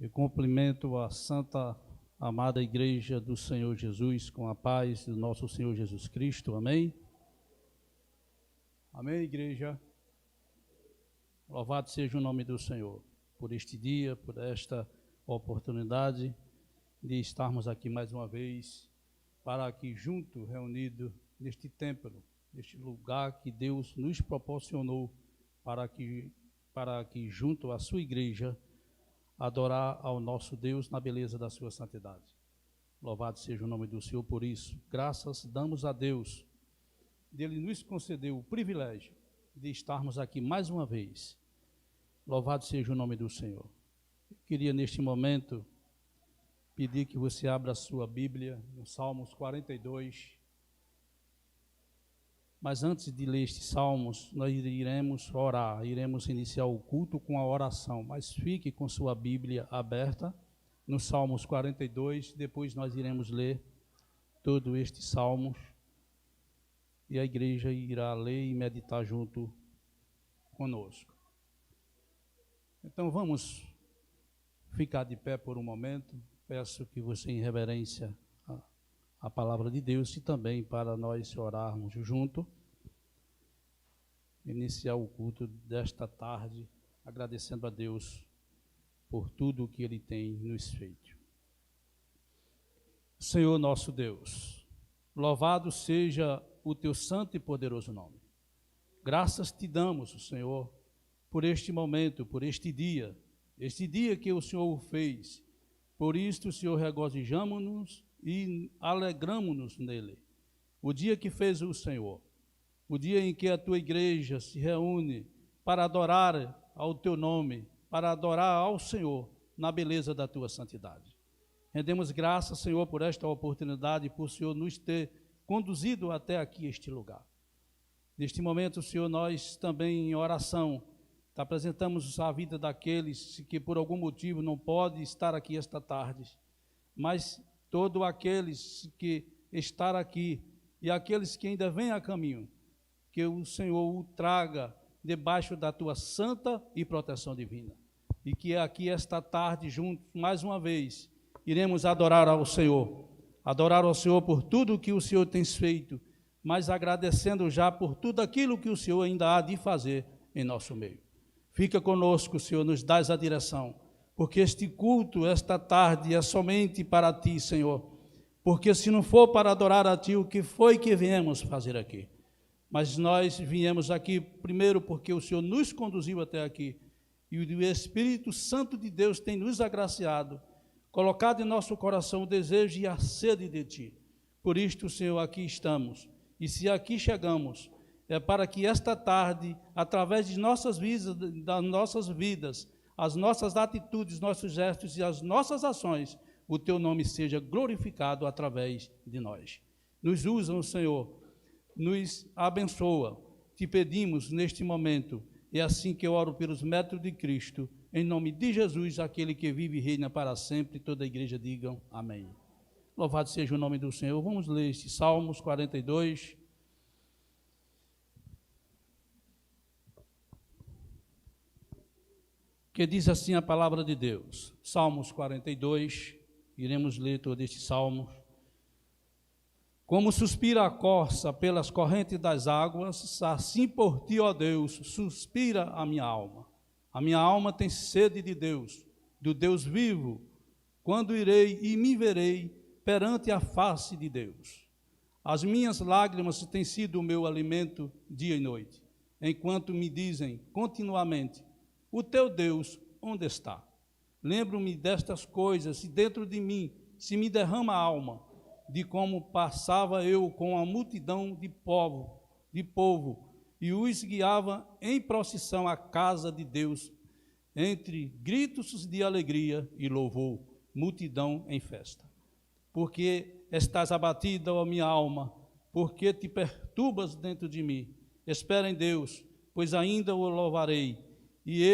E cumprimento a santa, amada Igreja do Senhor Jesus, com a paz do nosso Senhor Jesus Cristo. Amém? Amém, igreja? Louvado seja o nome do Senhor, por este dia, por esta oportunidade de estarmos aqui mais uma vez, para aqui junto, reunido neste templo, neste lugar que Deus nos proporcionou, para que junto à sua igreja, adorar ao nosso Deus na beleza da sua santidade. Louvado seja o nome do Senhor por isso. Graças damos a Deus, dele nos concedeu o privilégio de estarmos aqui mais uma vez. Louvado seja o nome do Senhor. Eu queria neste momento pedir que você abra a sua Bíblia no Salmos 42. Mas antes de ler estes salmos, nós iremos orar, iremos iniciar o culto com a oração, mas fique com sua Bíblia aberta no Salmos 42, depois nós iremos ler todos estes salmos e a igreja irá ler e meditar junto conosco. Então vamos ficar de pé por um momento, peço que você em reverência a palavra de Deus e também para nós orarmos junto, iniciar o culto desta tarde, agradecendo a Deus por tudo o que Ele tem nos feito. Senhor nosso Deus, louvado seja o Teu santo e poderoso nome. Graças te damos, Senhor, por este momento, por este dia que o Senhor fez. Por isto, Senhor, regozijamo-nos e alegramo-nos nele. O dia que fez o Senhor, o dia em que a tua igreja se reúne para adorar ao teu nome, para adorar ao Senhor na beleza da tua santidade. Rendemos graças, Senhor, por esta oportunidade, por o Senhor nos ter conduzido até aqui este lugar. Neste momento, Senhor, nós também em oração apresentamos a vida daqueles que por algum motivo não podem estar aqui esta tarde, mas todos aqueles que estão aqui e aqueles que ainda vêm a caminho, que o Senhor o traga debaixo da tua santa e proteção divina. E que aqui esta tarde, juntos, mais uma vez, iremos adorar ao Senhor por tudo que o Senhor tem feito, mas agradecendo já por tudo aquilo que o Senhor ainda há de fazer em nosso meio. Fica conosco, Senhor, nos dás a direção, porque este culto, esta tarde, é somente para Ti, Senhor, porque se não for para adorar a Ti, o que foi que viemos fazer aqui? Mas nós viemos aqui primeiro porque o Senhor nos conduziu até aqui, e o Espírito Santo de Deus tem nos agraciado, colocado em nosso coração o desejo e a sede de Ti. Por isto, Senhor, aqui estamos, e se aqui chegamos, é para que esta tarde, através de nossas vidas, das nossas vidas, as nossas atitudes, nossos gestos e as nossas ações, o Teu nome seja glorificado através de nós. Nos usa, Senhor, nos abençoa. Te pedimos neste momento, é assim que eu oro pelos méritos de Cristo, em nome de Jesus, aquele que vive e reina para sempre, toda a igreja digam amém. Louvado seja o nome do Senhor. Vamos ler este Salmos 42. Que diz assim a palavra de Deus. Salmos 42, iremos ler todo este salmo. Como suspira a corça pelas correntes das águas, assim por Ti, ó Deus, suspira a minha alma. A minha alma tem sede de Deus, do Deus vivo. Quando irei e me verei perante a face de Deus? As minhas lágrimas têm sido o meu alimento dia e noite, enquanto me dizem continuamente: o teu Deus onde está? Lembro-me destas coisas e dentro de mim se me derrama a alma, de como passava eu com a multidão de povo, e os guiava em procissão à casa de Deus, entre gritos de alegria e louvor, multidão em festa. Porque estás abatida, ó minha alma, porque te perturbas dentro de mim? Espera em Deus, pois ainda o louvarei, e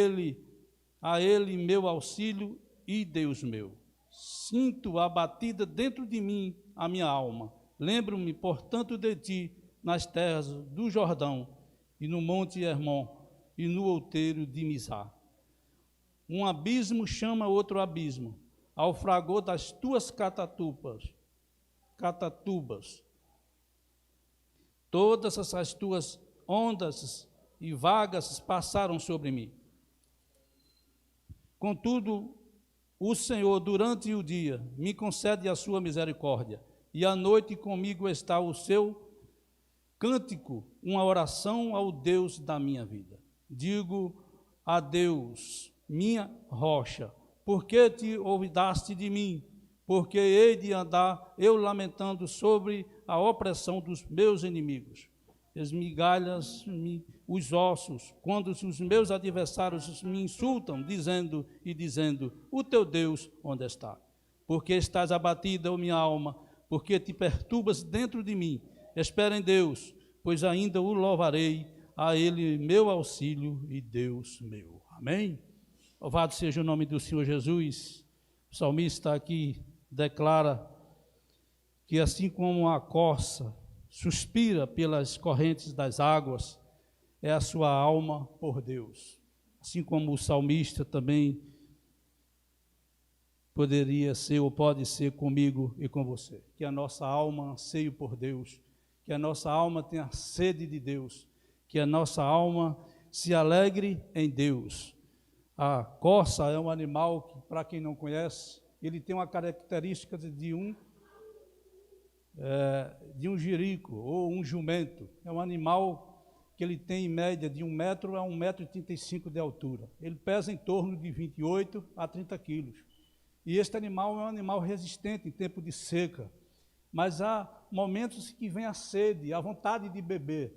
a Ele meu auxílio e Deus meu. Sinto abatida dentro de mim a minha alma. Lembro-me, portanto, de Ti nas terras do Jordão, e no monte Hermon, e no outeiro de Mizar. Um abismo chama outro abismo, ao fragor das tuas catatubas. Todas essas tuas ondas e vagas passaram sobre mim. Contudo, o Senhor, durante o dia, me concede a sua misericórdia, e à noite comigo está o seu cântico, uma oração ao Deus da minha vida. Digo a Deus, minha rocha, por que te olvidaste de mim? Porque hei de andar eu lamentando sobre a opressão dos meus inimigos. Esmigalhas-me os ossos, quando os meus adversários me insultam, dizendo, o teu Deus onde está? Porque estás abatida, ó minha alma, porque te perturbas dentro de mim. Espera em Deus, pois ainda o louvarei, a Ele meu auxílio e Deus meu. Amém? Louvado seja o nome do Senhor Jesus. O salmista aqui declara que assim como a corça suspira pelas correntes das águas, é a sua alma por Deus. Assim como o salmista também poderia ser ou pode ser comigo e com você. Que a nossa alma anseie por Deus, que a nossa alma tenha sede de Deus, que a nossa alma se alegre em Deus. A corça é um animal que, para quem não conhece, ele tem uma característica de um jirico ou um jumento. É um animal que ele tem em média de 1 metro a 1,35 m de altura. Ele pesa em torno de 28 a 30 quilos. E este animal é um animal resistente em tempo de seca. Mas há momentos que vem a sede, a vontade de beber.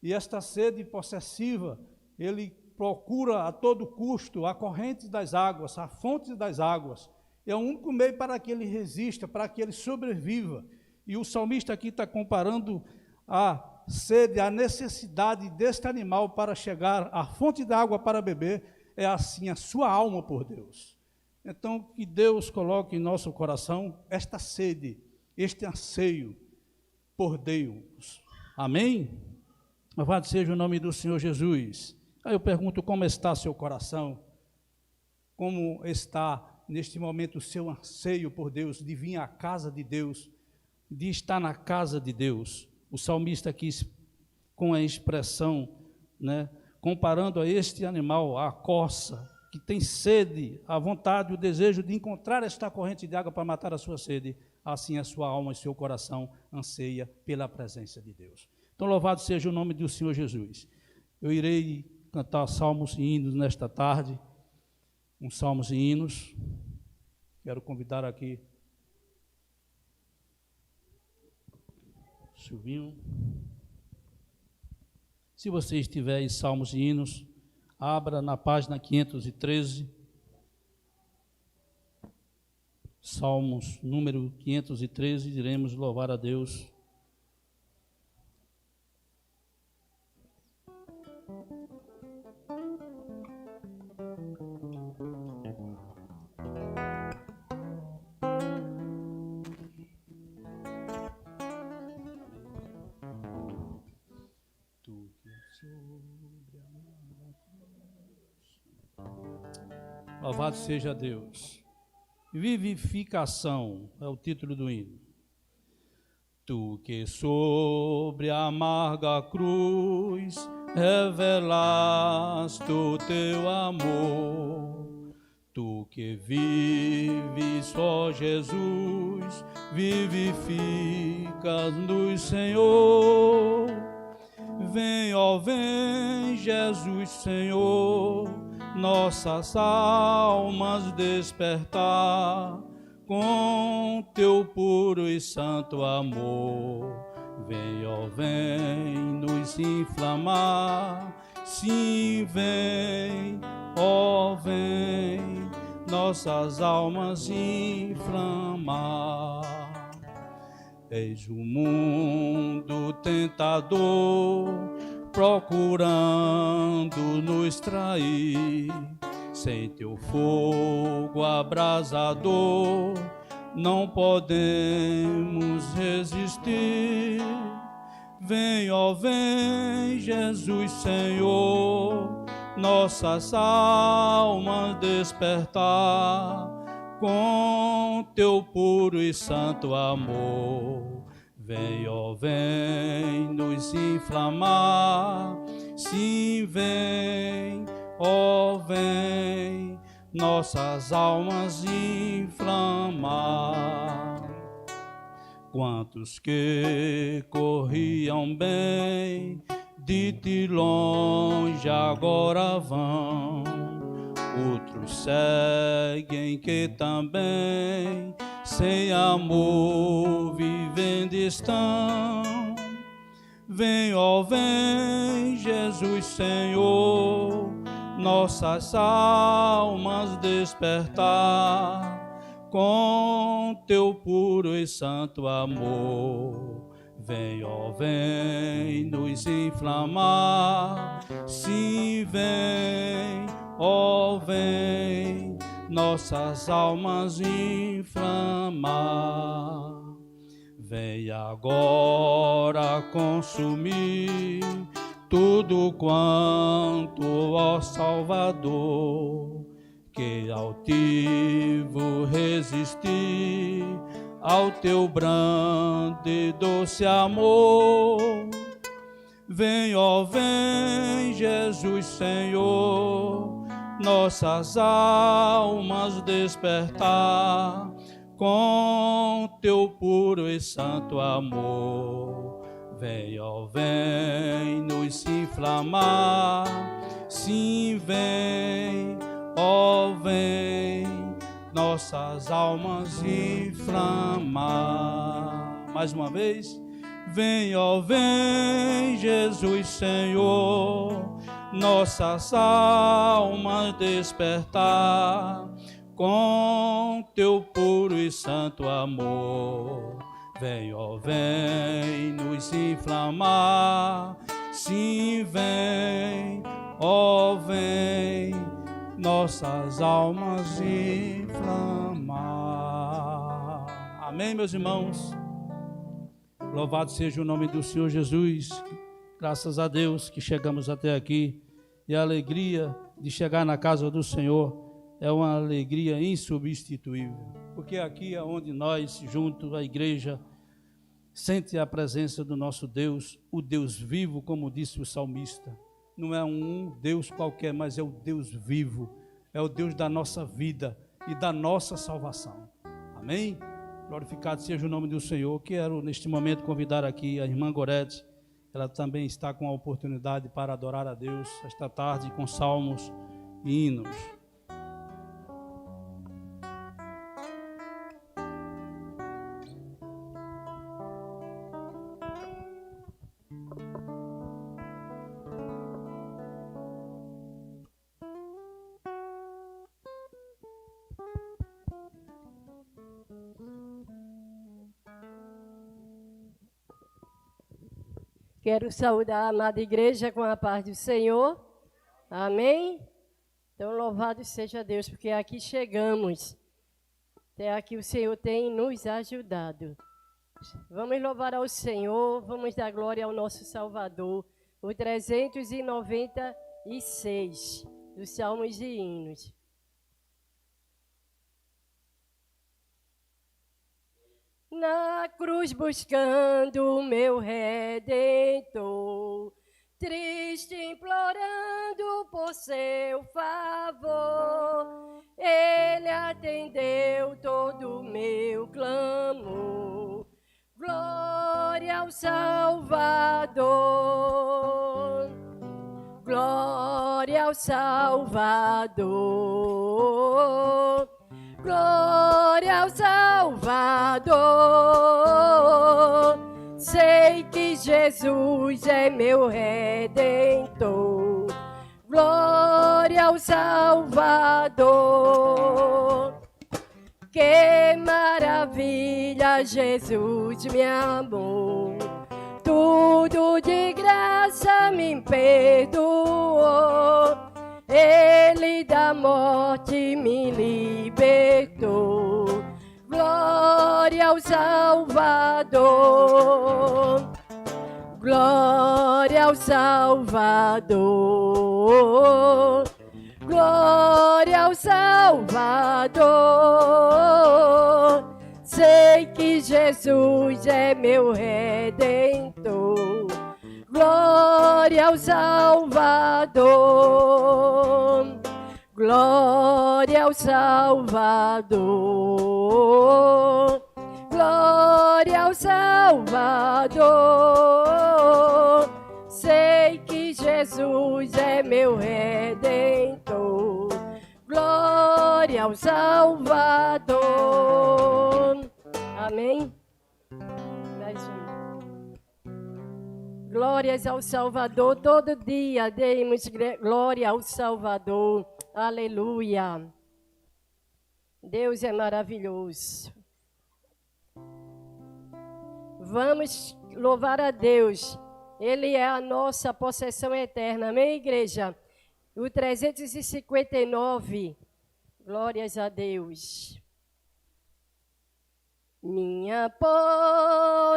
E esta sede possessiva, ele procura a todo custo a corrente das águas, a fonte das águas. É o único meio para que ele resista, para que ele sobreviva. E o salmista aqui está comparando a sede, a necessidade deste animal para chegar à fonte da água para beber, é assim a sua alma por Deus. Então, que Deus coloque em nosso coração esta sede, este anseio por Deus. Amém? Louvado seja o nome do Senhor Jesus. Aí eu pergunto, como está seu coração? Como está, neste momento, o seu anseio por Deus, de vir à casa de Deus, de estar na casa de Deus? O salmista aqui, com a expressão, comparando a este animal, a corça, que tem sede, a vontade, o desejo de encontrar esta corrente de água para matar a sua sede, assim a sua alma e seu coração anseia pela presença de Deus. Então, louvado seja o nome do Senhor Jesus. Eu irei cantar salmos e hinos nesta tarde, uns salmos e hinos. Quero convidar aqui Silvinho. Se você estiver em salmos e hinos, abra na página 513, Salmos número 513, iremos louvar a Deus. Louvado seja Deus. Vivificação é o título do hino. Tu que sobre a amarga cruz revelaste o teu amor, tu que vives, ó Jesus, vivificas-nos, Senhor. Vem, ó vem, Jesus, Senhor, nossas almas despertar com teu puro e santo amor. Vem, ó vem, nos inflamar, sim, vem, ó vem, nossas almas inflamar. Eis o mundo tentador procurando nos trair, sem teu fogo abrasador não podemos resistir. Vem, ó vem, Jesus, Senhor, nossas almas despertar com teu puro e santo amor. Vem, ó, vem nos inflamar, sim, vem, ó, vem nossas almas inflamar. Quantos que corriam bem de ti longe agora vão, outros seguem que também sem amor vivendo estão. Vem, ó, vem, Jesus Senhor, nossas almas despertar com teu puro e santo amor. Vem, ó, vem nos inflamar, sim, vem, ó, vem nossas almas inflamar. Vem agora consumir tudo quanto, ó Salvador, que altivo resistir ao teu brando e doce amor. Vem, ó, vem, Jesus Senhor, nossas almas despertar com teu puro e santo amor. Vem, ó, vem nos inflamar, sim, vem, ó, vem nossas almas inflamar. Mais uma vez. Vem, ó, vem, Jesus Senhor, nossas almas despertar com teu puro e santo amor. Vem, ó, vem nos inflamar, sim, vem, ó, vem nossas almas inflamar. Amém, meus irmãos? Louvado seja o nome do Senhor Jesus. Graças a Deus que chegamos até aqui. E a alegria de chegar na casa do Senhor é uma alegria insubstituível. Porque aqui é onde nós, junto à igreja, sente a presença do nosso Deus, o Deus vivo, como disse o salmista. Não é um Deus qualquer, mas é o Deus vivo. É o Deus da nossa vida e da nossa salvação. Amém? Glorificado seja o nome do Senhor. Quero neste momento convidar aqui a irmã Gorete. Ela também está com a oportunidade para adorar a Deus esta tarde com salmos e hinos. Quero saudar a amada igreja com a paz do Senhor. Amém? Então, louvado seja Deus, porque aqui chegamos. Até aqui o Senhor tem nos ajudado. Vamos louvar ao Senhor, vamos dar glória ao nosso Salvador. O 396 dos Salmos e Hinos. Na cruz buscando o meu Redentor, triste implorando por seu favor, Ele atendeu todo o meu clamor. Glória ao Salvador, glória ao Salvador. Glória ao Salvador, sei que Jesus é meu Redentor. Glória ao Salvador, que maravilha, Jesus me amou. Tudo de graça me perdoou. Ele da morte me libertou. Glória ao Salvador, glória ao Salvador, glória ao ao Salvador. Sei que Jesus é meu Redentor. Glória ao Salvador. Glória ao Salvador. Glória ao Salvador. Sei que Jesus é meu Redentor. Glória ao Salvador. Amém? Mais um. Glórias ao Salvador. Todo dia demos glória ao Salvador. Aleluia. Deus é maravilhoso. Vamos louvar a Deus. Ele é a nossa possessão eterna. Amém, igreja? O 359. Glórias a Deus. Minha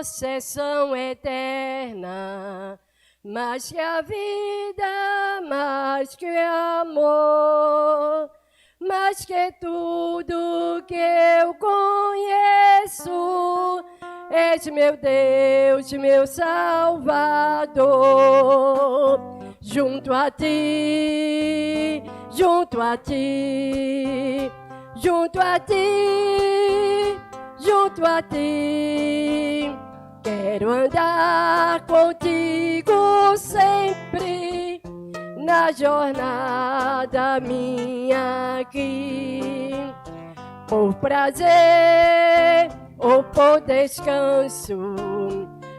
possessão eterna, mais que a vida, mais que amor, mais que tudo que eu conheço, és meu Deus, meu Salvador. Junto a ti, junto a ti, junto a ti, junto a ti, quero andar contigo sempre, na jornada minha aqui, por prazer ou por descanso,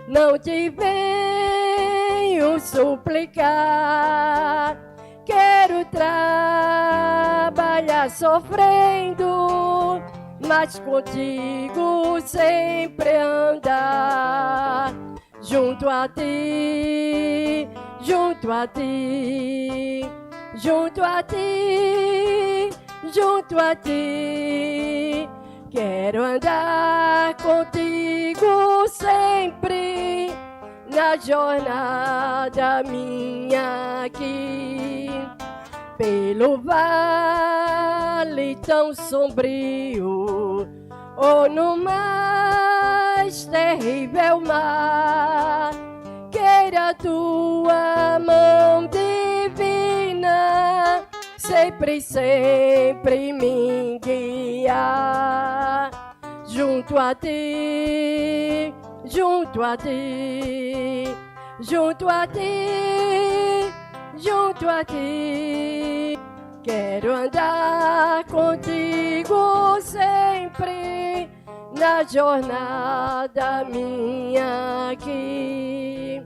não te venho suplicar. Quero trabalhar sofrendo, mas contigo sempre andar. Junto a ti, junto a ti, junto a ti, junto a ti. Quero andar contigo sempre, na jornada minha aqui. Pelo vale tão sombrio, ou no mais terrível mar, queira a tua mão divina sempre, sempre me guiar. Junto a ti, junto a ti, junto a ti, junto a ti, quero andar contigo sempre, na jornada minha aqui.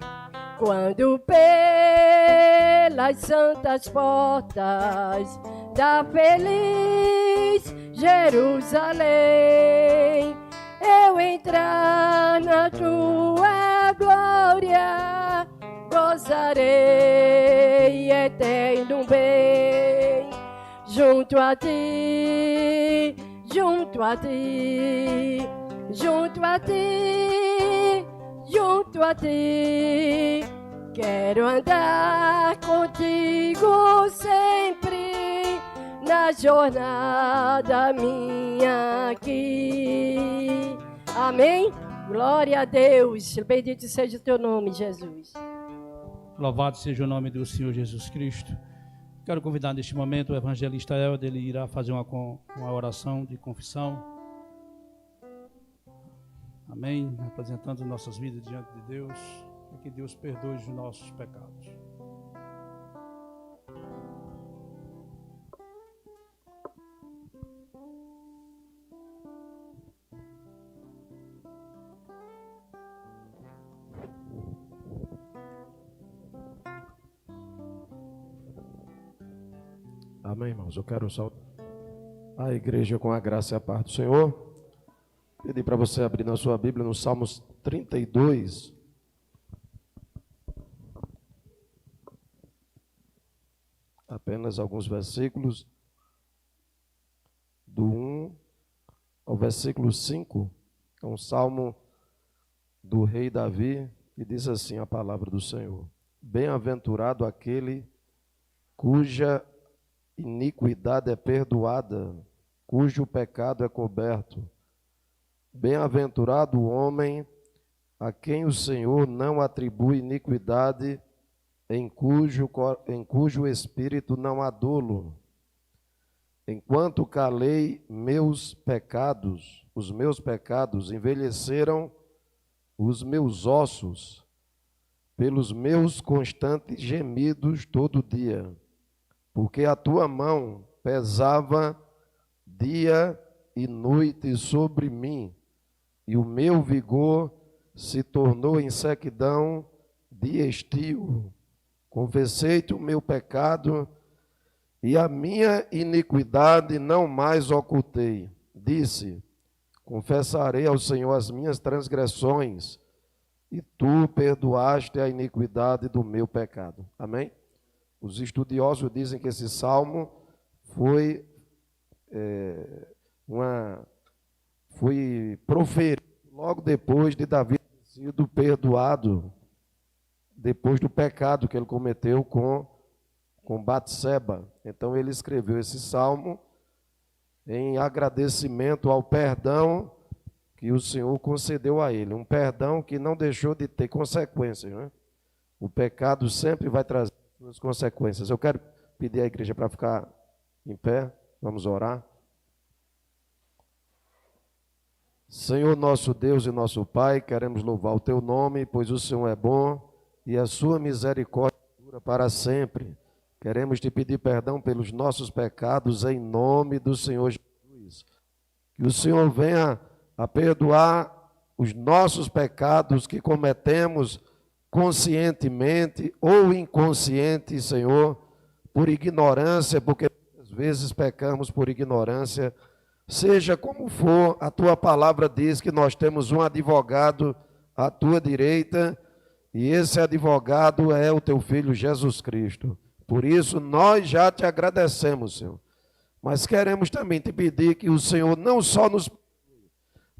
Quando pelas santas portas da feliz Jerusalém eu entrar na tua glória, gozarei eterno bem. Junto a ti, junto a ti, junto a ti, junto a ti, quero andar contigo sempre, na jornada minha aqui. Amém? Glória a Deus. Bendito seja o teu nome, Jesus. Louvado seja o nome do Senhor Jesus Cristo. Quero convidar neste momento o evangelista Helder, ele irá fazer uma oração de confissão. Amém? Apresentando nossas vidas diante de Deus, para que Deus perdoe os nossos pecados. Amém, irmãos. Eu quero saudar a igreja com a graça e a paz do Senhor. Pedir para você abrir na sua Bíblia no Salmos 32. Apenas alguns versículos, do 1 ao versículo 5. É um salmo do rei Davi, que diz assim a palavra do Senhor: Bem-aventurado aquele cuja iniquidade é perdoada, cujo pecado é coberto. Bem-aventurado o homem a quem o Senhor não atribui iniquidade, em cujo espírito não há dolo. Enquanto calei os meus pecados envelheceram os meus ossos, pelos meus constantes gemidos todo dia, porque a tua mão pesava dia e noite sobre mim, e o meu vigor se tornou em sequidão de estio. Confessei-te o meu pecado, e a minha iniquidade não mais ocultei. Disse: confessarei ao Senhor as minhas transgressões, e tu perdoaste a iniquidade do meu pecado. Amém? Os estudiosos dizem que esse salmo foi proferido logo depois de Davi ter sido perdoado, depois do pecado que ele cometeu com Batseba. Então ele escreveu esse salmo em agradecimento ao perdão que o Senhor concedeu a ele, um perdão que não deixou de ter consequências, né? O pecado sempre vai trazer suas consequências. Eu quero pedir à igreja para ficar em pé, vamos orar. Senhor nosso Deus e nosso Pai, queremos louvar o teu nome, pois o Senhor é bom e a sua misericórdia dura para sempre. Queremos te pedir perdão pelos nossos pecados em nome do Senhor Jesus. Que o Senhor venha a perdoar os nossos pecados que cometemos conscientemente ou inconsciente, Senhor, por ignorância, porque às vezes pecamos por ignorância. Seja como for, a tua palavra diz que nós temos um advogado à tua direita, e esse advogado é o teu Filho Jesus Cristo. Por isso, nós já te agradecemos, Senhor. Mas queremos também te pedir que o Senhor não só nos perdoe,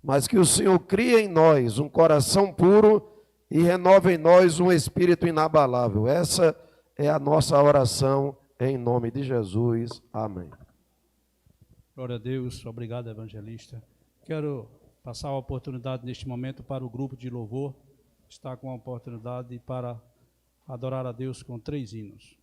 mas que o Senhor crie em nós um coração puro e renove em nós um espírito inabalável. Essa é a nossa oração, em nome de Jesus. Amém. Glória a Deus, obrigado, evangelista. Quero passar a oportunidade neste momento para o grupo de louvor, estar com a oportunidade para adorar a Deus com 3 hinos.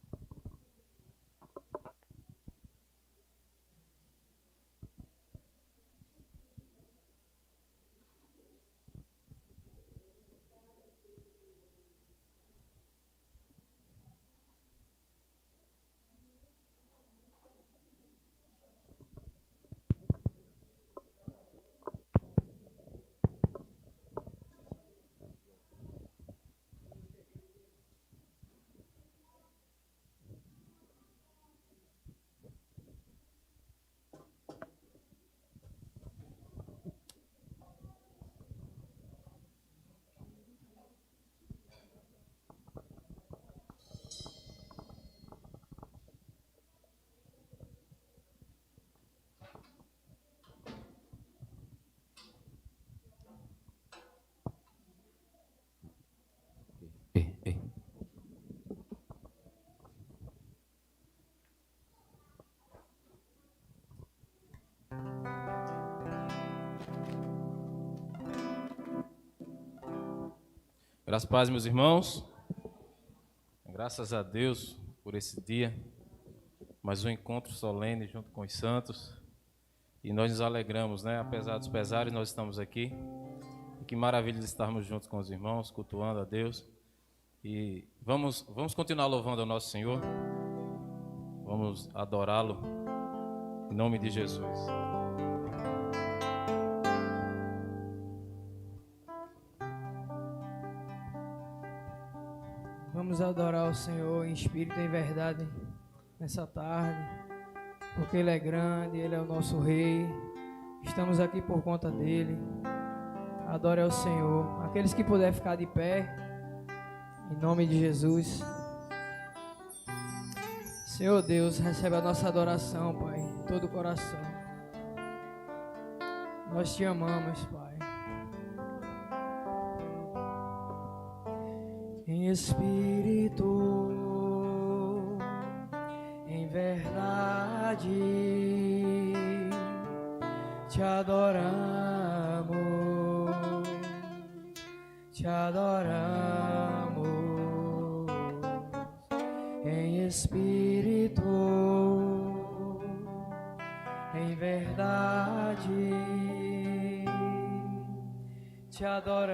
Graças a paz, meus irmãos. Graças a Deus por esse dia, mais um encontro solene junto com os santos. E nós nos alegramos, né? Apesar dos pesares, nós estamos aqui. E que maravilha de estarmos juntos com os irmãos, cultuando a Deus. E vamos continuar louvando ao nosso Senhor. Vamos adorá-lo em nome de Jesus. Vamos adorar o Senhor em espírito e em verdade nessa tarde, porque Ele é grande, Ele é o nosso Rei. Estamos aqui por conta dEle. Adore ao Senhor. Aqueles que puderem ficar de pé, em nome de Jesus. Senhor Deus, recebe a nossa adoração, Pai, em todo o coração. Nós te amamos, Pai. Em espírito, em em verdade te adoramos, te adoramos em espírito, em verdade te adoramos,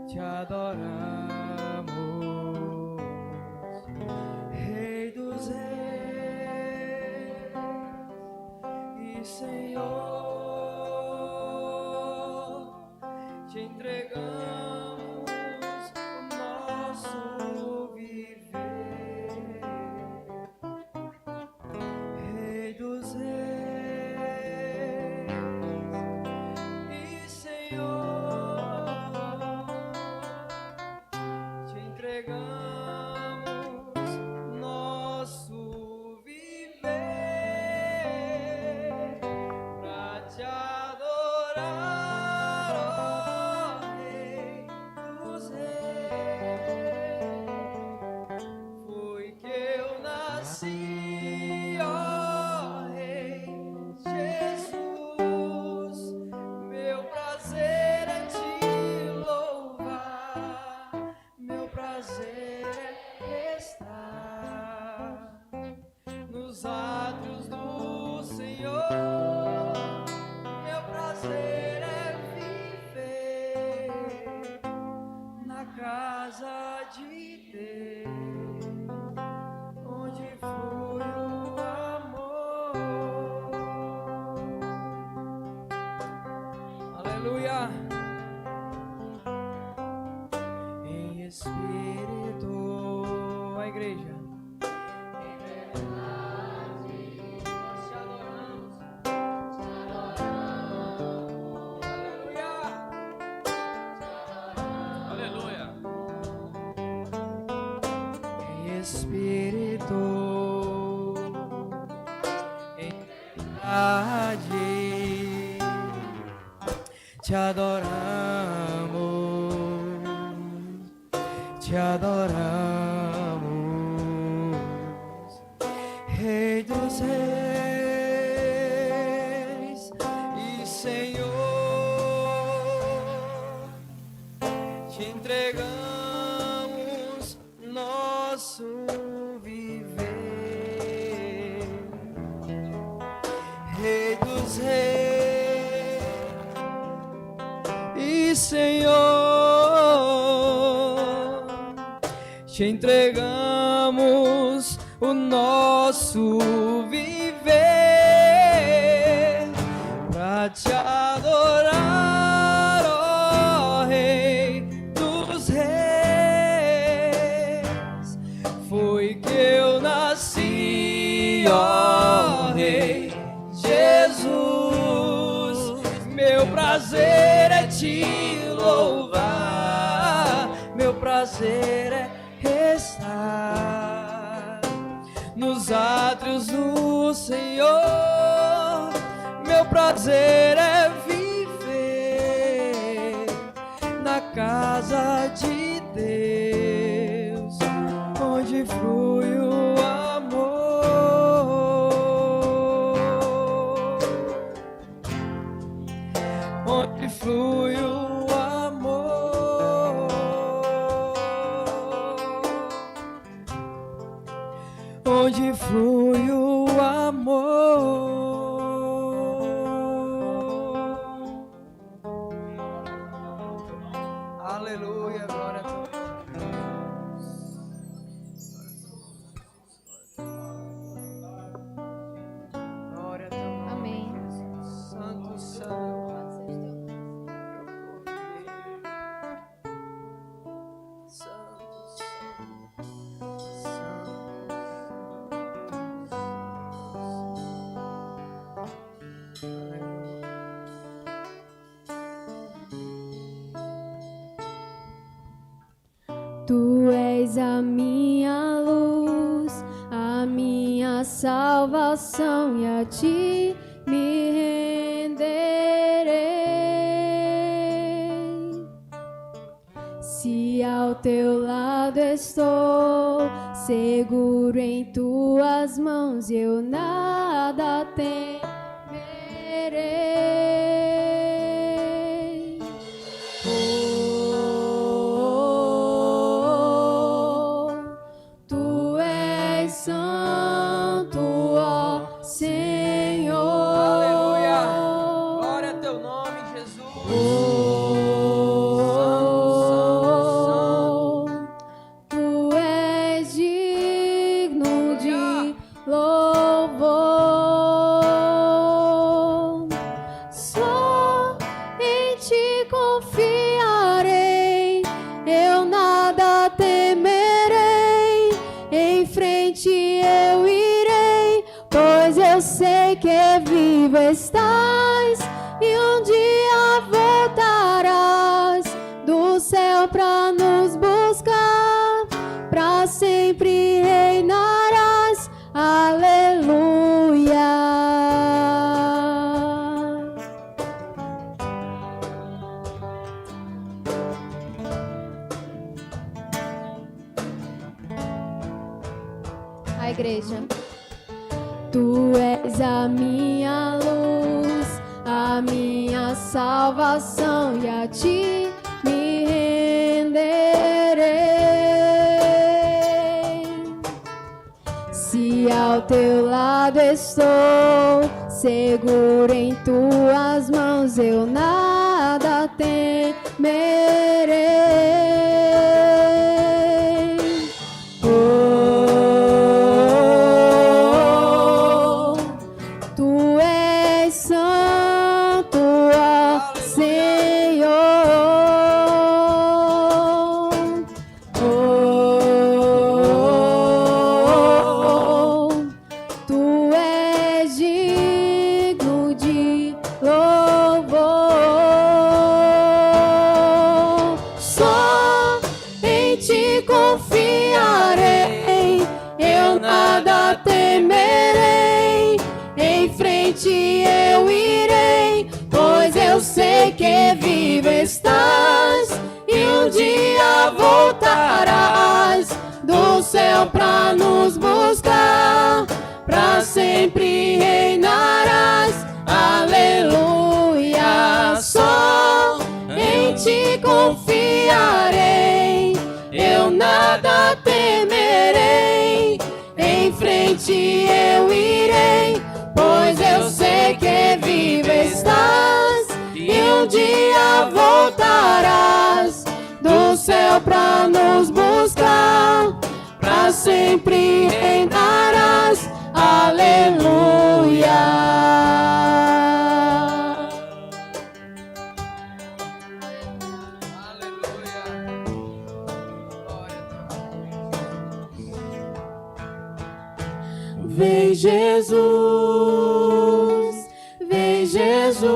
te adoramos, Rei dos Reis e Senhor, te entregamos o nosso viver, Rei dos Reis e Senhor, te entregamos nosso viver pra te adorar, ó Rei dos Reis. Foi que eu nasci, ó Rei Jesus, meu prazer é te louvar, meu prazer é estar nos átrios do Senhor, meu prazer é viver na casa de Deus, onde flui o amor. Aleluia. Em espírito, a igreja. Em verdade, nós te adoramos. Aleluia. Aleluia. Em espírito, em verdade, te adoramos, te adoramos, Rei dos Reis e Senhor, te entregamos nosso viver, Rei dos Reis e Senhor, te entregamos o nosso viver pra te adorar, ó Rei dos Reis. Foi que eu nasci, ó Rei Jesus, meu prazer é te louvar, meu prazer é estar nos átrios do Senhor, meu prazer é viver na casa de Deus, onde flui o amor, onde flui o amor, onde flui o amor. Aleluia, glória a Deus. Glória a Deus. Amém. Santo, santo. Tu és a minha luz, a minha salvação, e a ti me renderei. Se ao teu lado estou, seguro em tuas mãos, eu nada temerei. Oh, tu és santo, ó Senhor. Aleluia. Glória a teu nome, Jesus. Tu és digno de louvor. Só em ti confiarei, eu nada temerei. Em frente eu irei, pois eu sei que vivo estás e um dia voltarás do céu pra nos buscar, pra sempre reinarás. Aleluia. A igreja. Tu és a minha luz, a minha salvação, e a ti me renderei. Se ao teu lado estou, seguro em tuas mãos, eu nada temerei. Tu és santo, ó Senhor. Tu és digno de louvor. Só em ti confiarei, eu nada temerei. Em frente eu irei, pois eu sei que vivo estás e um dia voltarás do céu pra nos buscar, pra sempre reinarás. Aleluia. Só em ti confiarei, eu nada temerei. Em frente eu irei, pois eu sei que vivo estás e um dia voltarás do céu pra nos buscar, pra sempre reinarás. Aleluia. Vem Jesus, vem Jesus,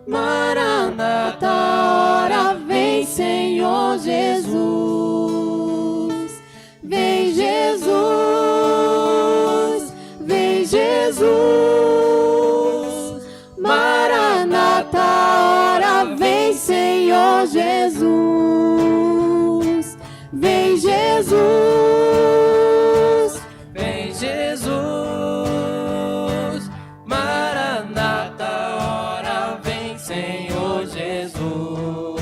Maranata, hora vem Senhor Jesus. Vem Jesus, vem Jesus, Maranata, hora vem Senhor Jesus. Vem Jesus, Vem Jesus, Maranata, hora vem Senhor Jesus.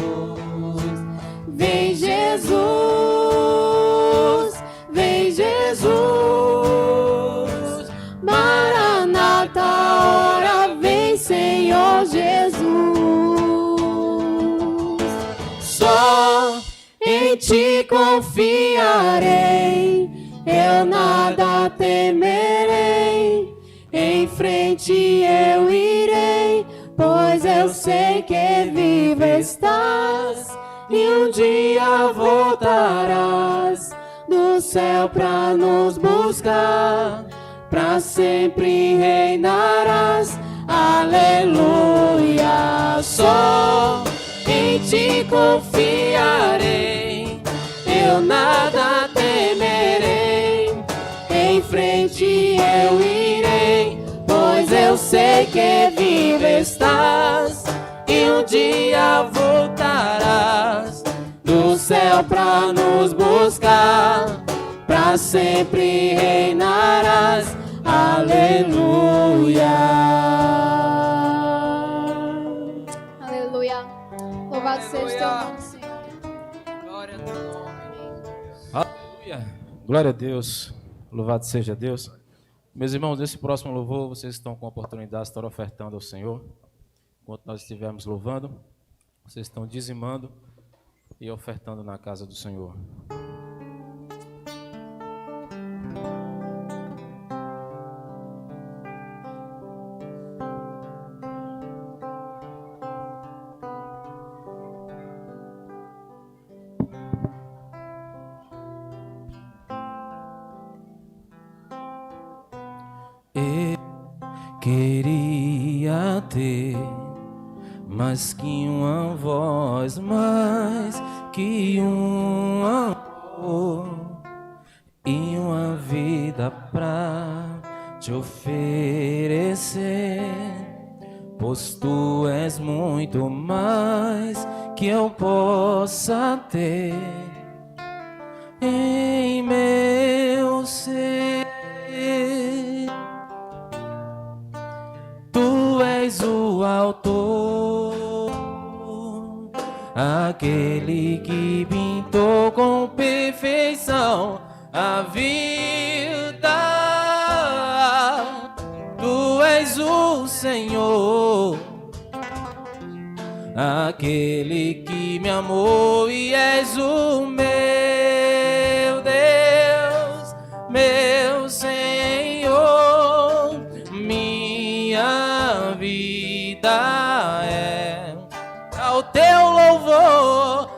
vem Jesus, vem Jesus, Maranata, hora vem Senhor Jesus. Só em ti confiarei, eu nada temerei. Em frente eu irei, pois eu sei que vivo estás e um dia voltarás do céu pra nos buscar, pra sempre reinarás. Aleluia. Só em ti confiarei, eu nada temerei. Em frente eu irei, pois eu sei que vivo estás e um dia voltarás céu pra nos buscar, pra sempre reinarás. Aleluia. Aleluia. Louvado seja o teu nome, Senhor. Glória a teu nome. Aleluia. Glória a Deus. Louvado seja Deus. Meus irmãos, nesse próximo louvor, vocês estão com a oportunidade de estar ofertando ao Senhor. Enquanto nós estivermos louvando, vocês estão dizimando e ofertando na casa do Senhor. Eu queria ter mais que uma voz, mais que um amor e uma vida pra te oferecer, pois tu és muito mais que eu possa ter em meu ser. Tu és o autor, aquele que pintou com perfeição a vida. Tu és o Senhor, aquele que me amou e és o meu Deus, meu Senhor. Minha vida é ao teu louvor,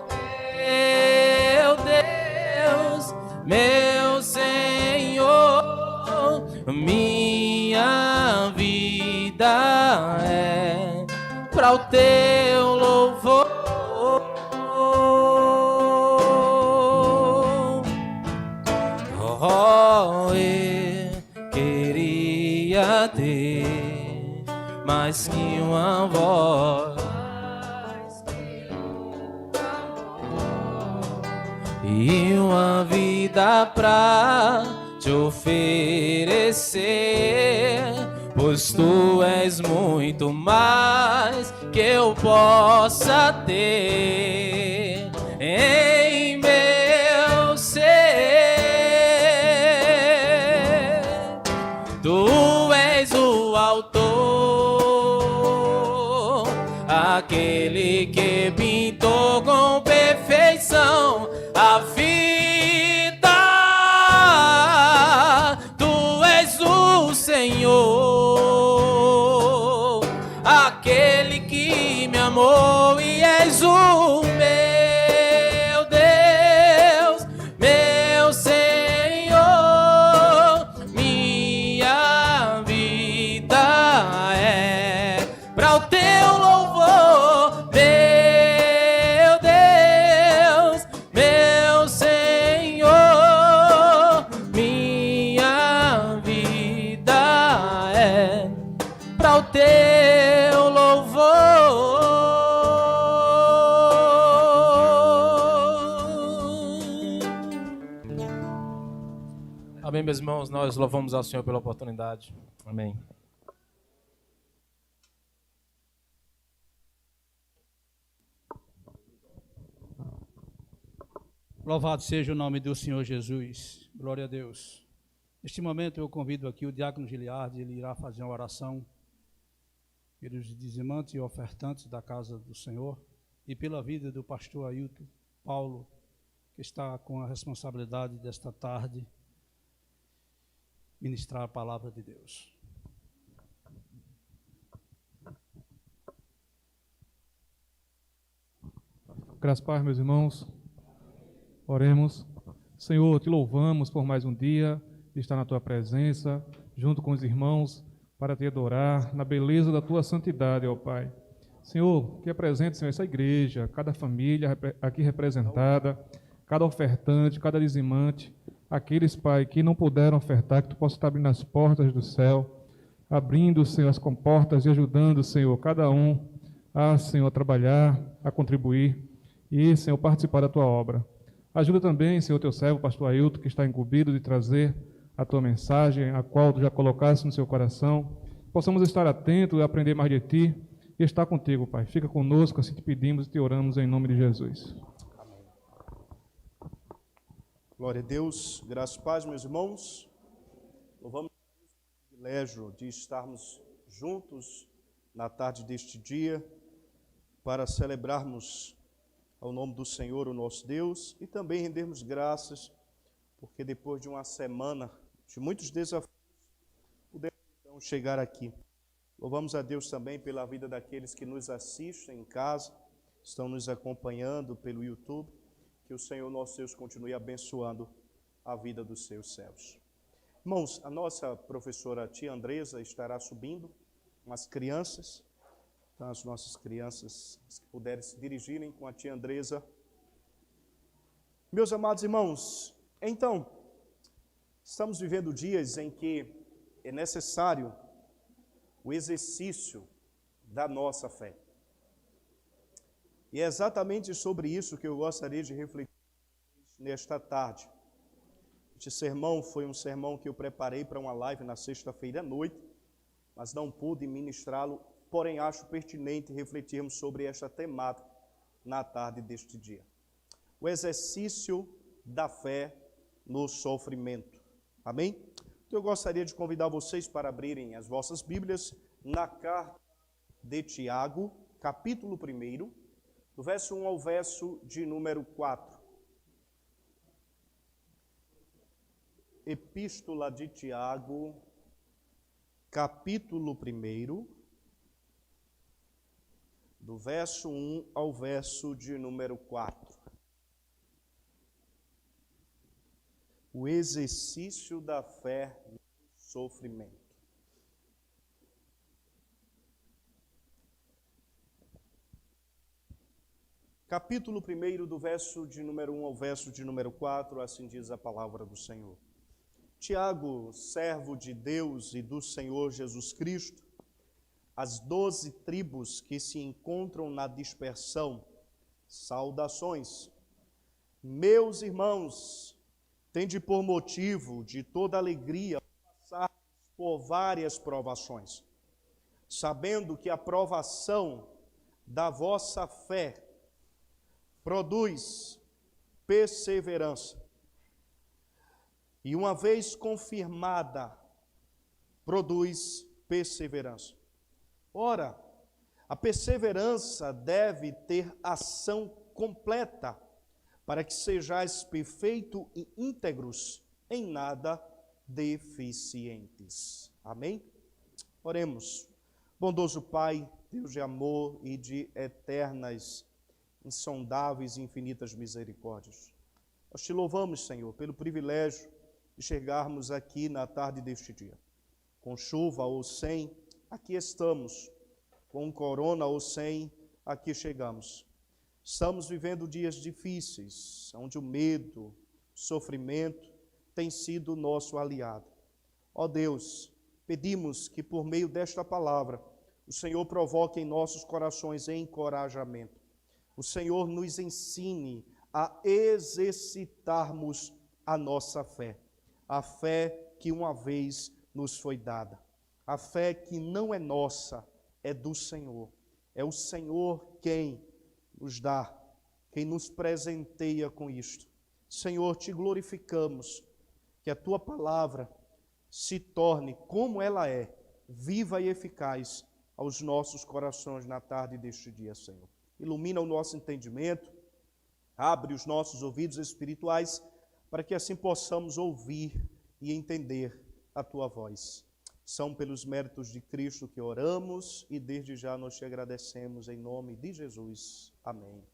meu Deus, meu Senhor. Minha vida é para o teu louvor. Oh, eu queria ter mais que uma voz e uma vida pra te oferecer, pois tu és muito mais que eu possa ter em meu ser. Tu és o autor, aquele que pintou com perfeição a vida. Tu és o Senhor, aquele que me amou e és o meu Deus, meu Senhor. Minha vida é para o teu louvor, meu Deus, meu Senhor. Minha vida é para o teu louvor. Amém, meus irmãos, nós louvamos ao Senhor pela oportunidade. Amém. Louvado seja o nome do Senhor Jesus. Glória a Deus. Neste momento eu convido aqui o diácono Giliardi, ele irá fazer uma oração pelos dizimantes e ofertantes da casa do Senhor e pela vida do pastor Ailton Paulo, que está com a responsabilidade desta tarde ministrar a palavra de Deus. Graças a Deus, meus irmãos. Oremos. Senhor, te louvamos por mais um dia de estar na tua presença, junto com os irmãos, para te adorar na beleza da tua santidade, ó Pai. Senhor, que apresente, Senhor, essa igreja, cada família aqui representada, cada ofertante, cada dizimante, aqueles, Pai, que não puderam ofertar, que tu possa estar abrindo as portas do céu, abrindo, Senhor, as comportas e ajudando, Senhor, cada um a, Senhor, a trabalhar, a contribuir. e, Senhor, participar da tua obra. Ajuda também, Senhor, teu servo, pastor Ailton, que está incumbido de trazer a tua mensagem, a qual tu já colocaste no seu coração. Possamos estar atentos e aprender mais de ti e estar contigo, Pai. Fica conosco, assim te pedimos e te oramos em nome de Jesus. Glória a Deus, graças e paz, meus irmãos. Louvamos o privilégio de estarmos juntos na tarde deste dia para celebrarmos ao nome do Senhor, o nosso Deus, e também rendermos graças, porque depois de uma semana de muitos desafios, pudemos então chegar aqui. Louvamos a Deus também pela vida daqueles que nos assistem em casa, estão nos acompanhando pelo YouTube. Que o Senhor nosso Deus continue abençoando a vida dos seus servos. Irmãos, a nossa professora tia Andresa estará subindo com as crianças. Então, as nossas crianças, se puderem se dirigirem com a tia Andresa. Meus amados irmãos, então, estamos vivendo dias em que é necessário o exercício da nossa fé. E é exatamente sobre isso que eu gostaria de refletir nesta tarde. Este sermão foi um sermão que eu preparei para uma live na sexta-feira à noite, mas não pude ministrá-lo, porém acho pertinente refletirmos sobre esta temática na tarde deste dia. O exercício da fé no sofrimento. Amém? Então eu gostaria de convidar vocês para abrirem as vossas Bíblias na carta de Tiago, capítulo 1, do verso 1 ao verso de número 4. Epístola de Tiago, capítulo 1, do verso 1 ao verso de número 4. O exercício da fé no sofrimento. Capítulo 1, do verso de número 1 ao verso de número 4, assim diz a palavra do Senhor. Tiago, servo de Deus e do Senhor Jesus Cristo, as 12 tribos que se encontram na dispersão, saudações. Meus irmãos, tende por motivo de toda alegria passar por várias provações, sabendo que a provação da vossa fé produz perseverança. E uma vez confirmada, produz perseverança. Ora, a perseverança deve ter ação completa, para que sejais perfeitos e íntegros, em nada deficientes. Amém? Oremos. Bondoso Pai, Deus de amor e de eternas, insondáveis e infinitas misericórdias. Nós te louvamos, Senhor, pelo privilégio de chegarmos aqui na tarde deste dia. Com chuva ou sem, aqui estamos. Com corona ou sem, aqui chegamos. Estamos vivendo dias difíceis, onde o medo, o sofrimento tem sido o nosso aliado. Ó Deus, pedimos que por meio desta palavra, o Senhor provoque em nossos corações encorajamento. O Senhor nos ensine a exercitarmos a nossa fé. A fé que uma vez nos foi dada. A fé que não é nossa, é do Senhor. É o Senhor quem nos dá, quem nos presenteia com isto. Senhor, te glorificamos, que a tua palavra se torne como ela é, viva e eficaz aos nossos corações na tarde deste dia, Senhor. Ilumina o nosso entendimento, abre os nossos ouvidos espirituais, para que assim possamos ouvir e entender a tua voz. São pelos méritos de Cristo que oramos e desde já nós te agradecemos em nome de Jesus. Amém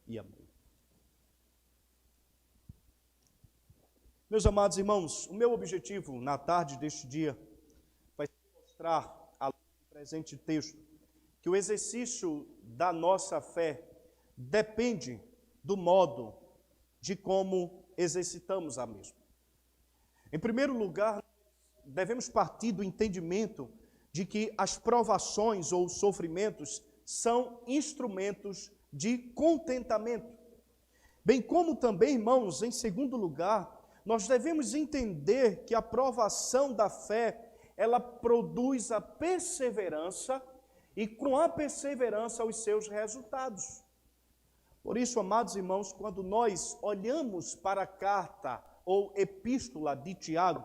e amém. Meus amados irmãos, o meu objetivo na tarde deste dia vai mostrar, à luz do presente texto, que o exercício da nossa fé depende do modo de como exercitamos a mesma. Em primeiro lugar, devemos partir do entendimento de que as provações ou sofrimentos são instrumentos de contentamento. Bem como também, irmãos, em segundo lugar, nós devemos entender que a provação da fé, ela produz a perseverança e com a perseverança os seus resultados. Por isso, amados irmãos, quando nós olhamos para a carta ou epístola de Tiago,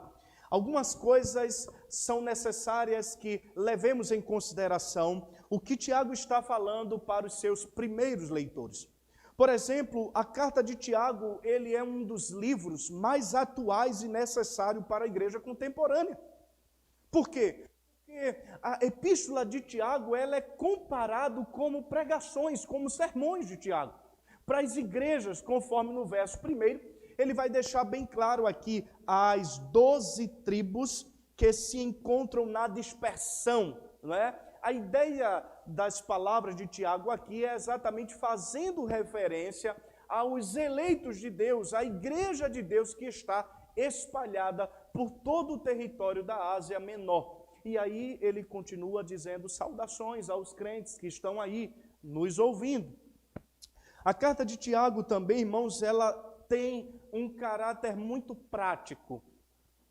algumas coisas são necessárias que levemos em consideração o que Tiago está falando para os seus primeiros leitores. Por exemplo, a carta de Tiago, ele é um dos livros mais atuais e necessários para a igreja contemporânea. Por quê? Porque a epístola de Tiago, ela é comparado como pregações, como sermões de Tiago, para as igrejas, conforme no verso 1, ele vai deixar bem claro aqui as 12 tribos que se encontram na dispersão, não é? A ideia das palavras de Tiago aqui é exatamente fazendo referência aos eleitos de Deus, à igreja de Deus que está espalhada por todo o território da Ásia Menor. E aí ele continua dizendo saudações aos crentes que estão aí nos ouvindo. A carta de Tiago também, irmãos, ela tem um caráter muito prático.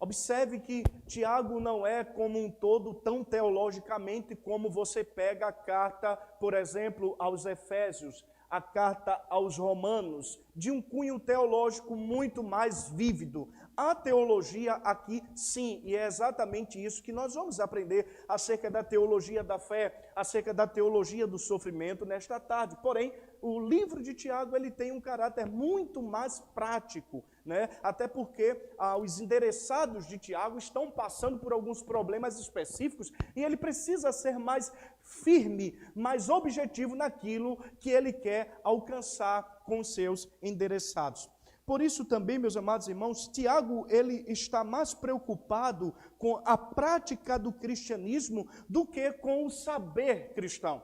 Observe que Tiago não é como um todo tão teologicamente como você pega a carta, por exemplo, aos Efésios, a carta aos Romanos, de um cunho teológico muito mais vívido. A teologia aqui, sim, e é exatamente isso que nós vamos aprender acerca da teologia da fé, acerca da teologia do sofrimento nesta tarde. Porém, o livro de Tiago, ele tem um caráter muito mais prático, né? Até porque os endereçados de Tiago estão passando por alguns problemas específicos e ele precisa ser mais firme, mais objetivo naquilo que ele quer alcançar com os seus endereçados. Por isso também, meus amados irmãos, Tiago, ele está mais preocupado com a prática do cristianismo do que com o saber cristão.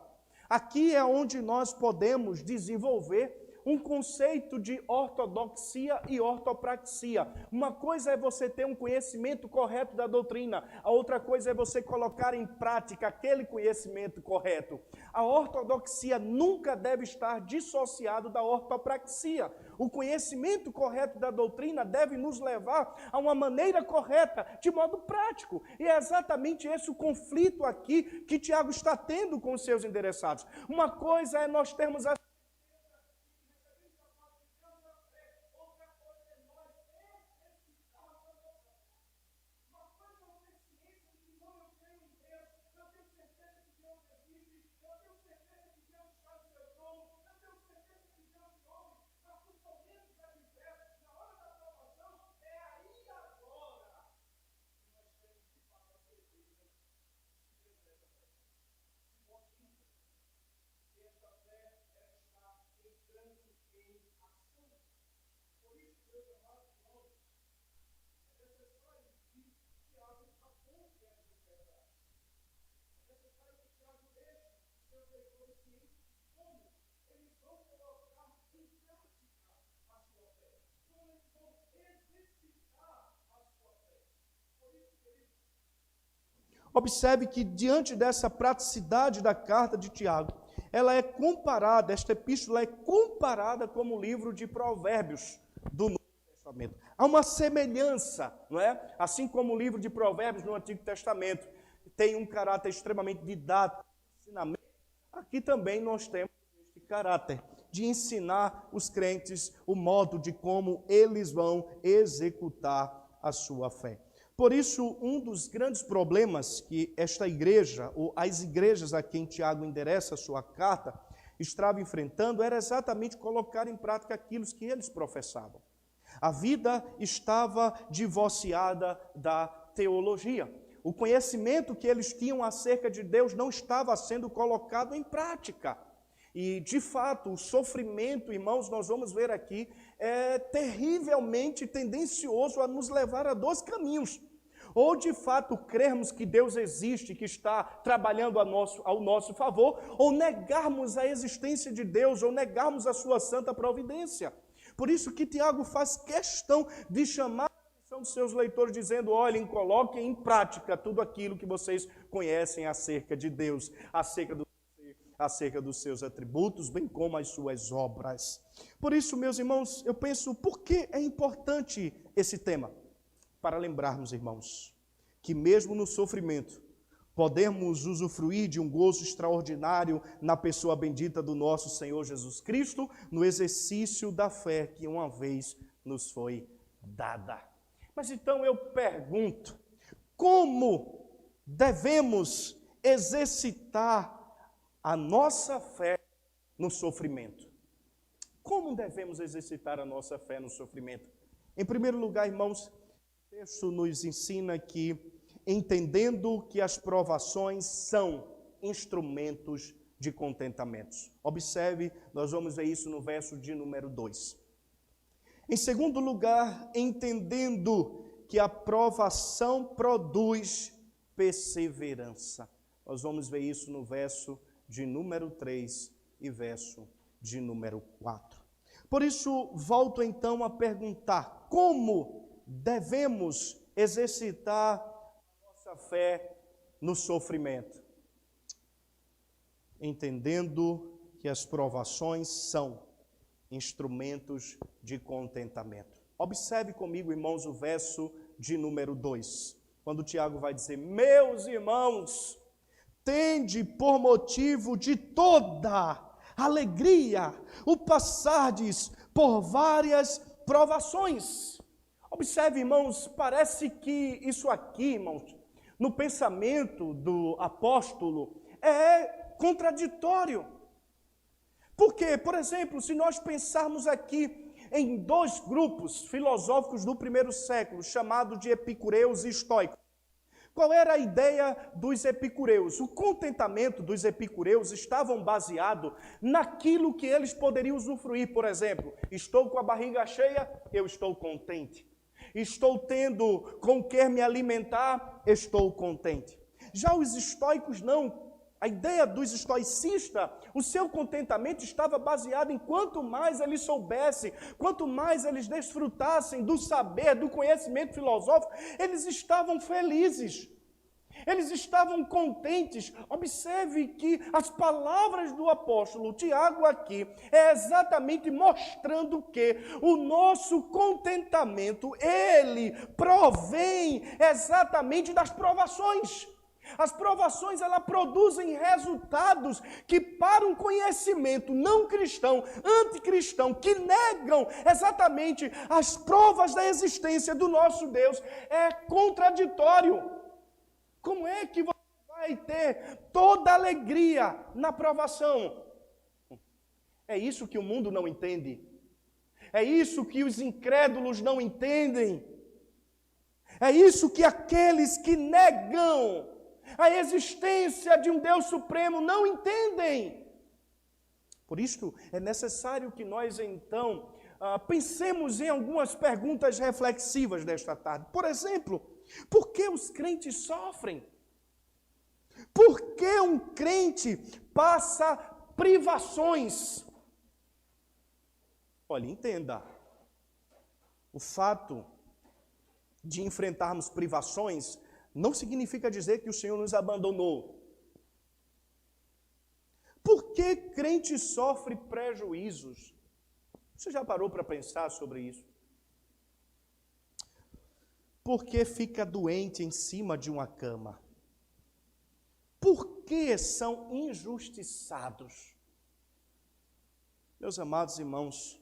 Aqui é onde nós podemos desenvolver um conceito de ortodoxia e ortopraxia. Uma coisa é você ter um conhecimento correto da doutrina, a outra coisa é você colocar em prática aquele conhecimento correto. A ortodoxia nunca deve estar dissociado da ortopraxia. O conhecimento correto da doutrina deve nos levar a uma maneira correta, de modo prático. E é exatamente esse o conflito aqui que Tiago está tendo com os seus endereçados. Uma coisa é nós termos a Observe que diante dessa praticidade da carta de Tiago, ela é comparada, esta epístola é comparada como o livro de Provérbios do Novo Testamento. Há uma semelhança, não é? Assim como o livro de Provérbios no Antigo Testamento tem um caráter extremamente didático, ensinamento, aqui também nós temos este caráter de ensinar os crentes o modo de como eles vão executar a sua fé. Por isso, um dos grandes problemas que esta igreja, ou as igrejas a quem Tiago endereça a sua carta, estava enfrentando, era exatamente colocar em prática aquilo que eles professavam. A vida estava divorciada da teologia. O conhecimento que eles tinham acerca de Deus não estava sendo colocado em prática. E, de fato, o sofrimento, irmãos, nós vamos ver aqui, é terrivelmente tendencioso a nos levar a dois caminhos. Ou, de fato, crermos que Deus existe, que está trabalhando ao nosso favor, ou negarmos a existência de Deus, ou negarmos a sua santa providência. Por isso que Tiago faz questão de chamar a atenção dos seus leitores, dizendo, olhem, coloquem em prática tudo aquilo que vocês conhecem acerca de Deus, acerca do acerca dos seus atributos, bem como as suas obras. Por isso, meus irmãos, eu penso, por que é importante esse tema? Para lembrarmos, irmãos, que mesmo no sofrimento, podemos usufruir de um gozo extraordinário na pessoa bendita do nosso Senhor Jesus Cristo, no exercício da fé que uma vez nos foi dada. Mas então eu pergunto, como devemos exercitar a nossa fé no sofrimento? Como devemos exercitar a nossa fé no sofrimento? Em primeiro lugar, irmãos, o texto nos ensina que, entendendo que as provações são instrumentos de contentamento. Observe, nós vamos ver isso no verso de número 2. Em segundo lugar, entendendo que a provação produz perseverança. Nós vamos ver isso no verso de número 3 e verso de número 4. Por isso, volto então a perguntar, como devemos exercitar a nossa fé no sofrimento? Entendendo que as provações são instrumentos de contentamento. Observe comigo, irmãos, o verso de número 2, quando Tiago vai dizer: meus irmãos, tende por motivo de toda alegria o passardes por várias provações. Observe, irmãos, parece que isso aqui, irmãos, no pensamento do apóstolo, é contraditório. Por quê? Por exemplo, se nós pensarmos aqui em dois grupos filosóficos do primeiro século, chamados de epicureus e estoicos. Qual era a ideia dos epicureus? O contentamento dos epicureus estavam baseado naquilo que eles poderiam usufruir. Por exemplo, estou com a barriga cheia, eu estou contente. Estou tendo com que me alimentar, estou contente. Já os estoicos não. A ideia dos estoicistas, o seu contentamento estava baseado em quanto mais eles soubessem, quanto mais eles desfrutassem do saber, do conhecimento filosófico, eles estavam felizes, eles estavam contentes. Observe que as palavras do apóstolo Tiago aqui é exatamente mostrando que o nosso contentamento, ele provém exatamente das provações. As provações, elas produzem resultados que para um conhecimento não cristão, anticristão, que negam exatamente as provas da existência do nosso Deus, é contraditório. Como é que você vai ter toda alegria na provação? É isso que o mundo não entende. É isso que os incrédulos não entendem. É isso que aqueles que negam a existência de um Deus Supremo não entendem. Por isso, é necessário que nós, então, pensemos em algumas perguntas reflexivas desta tarde. Por exemplo, por que os crentes sofrem? Por que um crente passa privações? Olha, entenda, o fato de enfrentarmos privações não significa dizer que o Senhor nos abandonou. Por que crente sofre prejuízos? Você já parou para pensar sobre isso? Por que fica doente em cima de uma cama? Por que são injustiçados? Meus amados irmãos,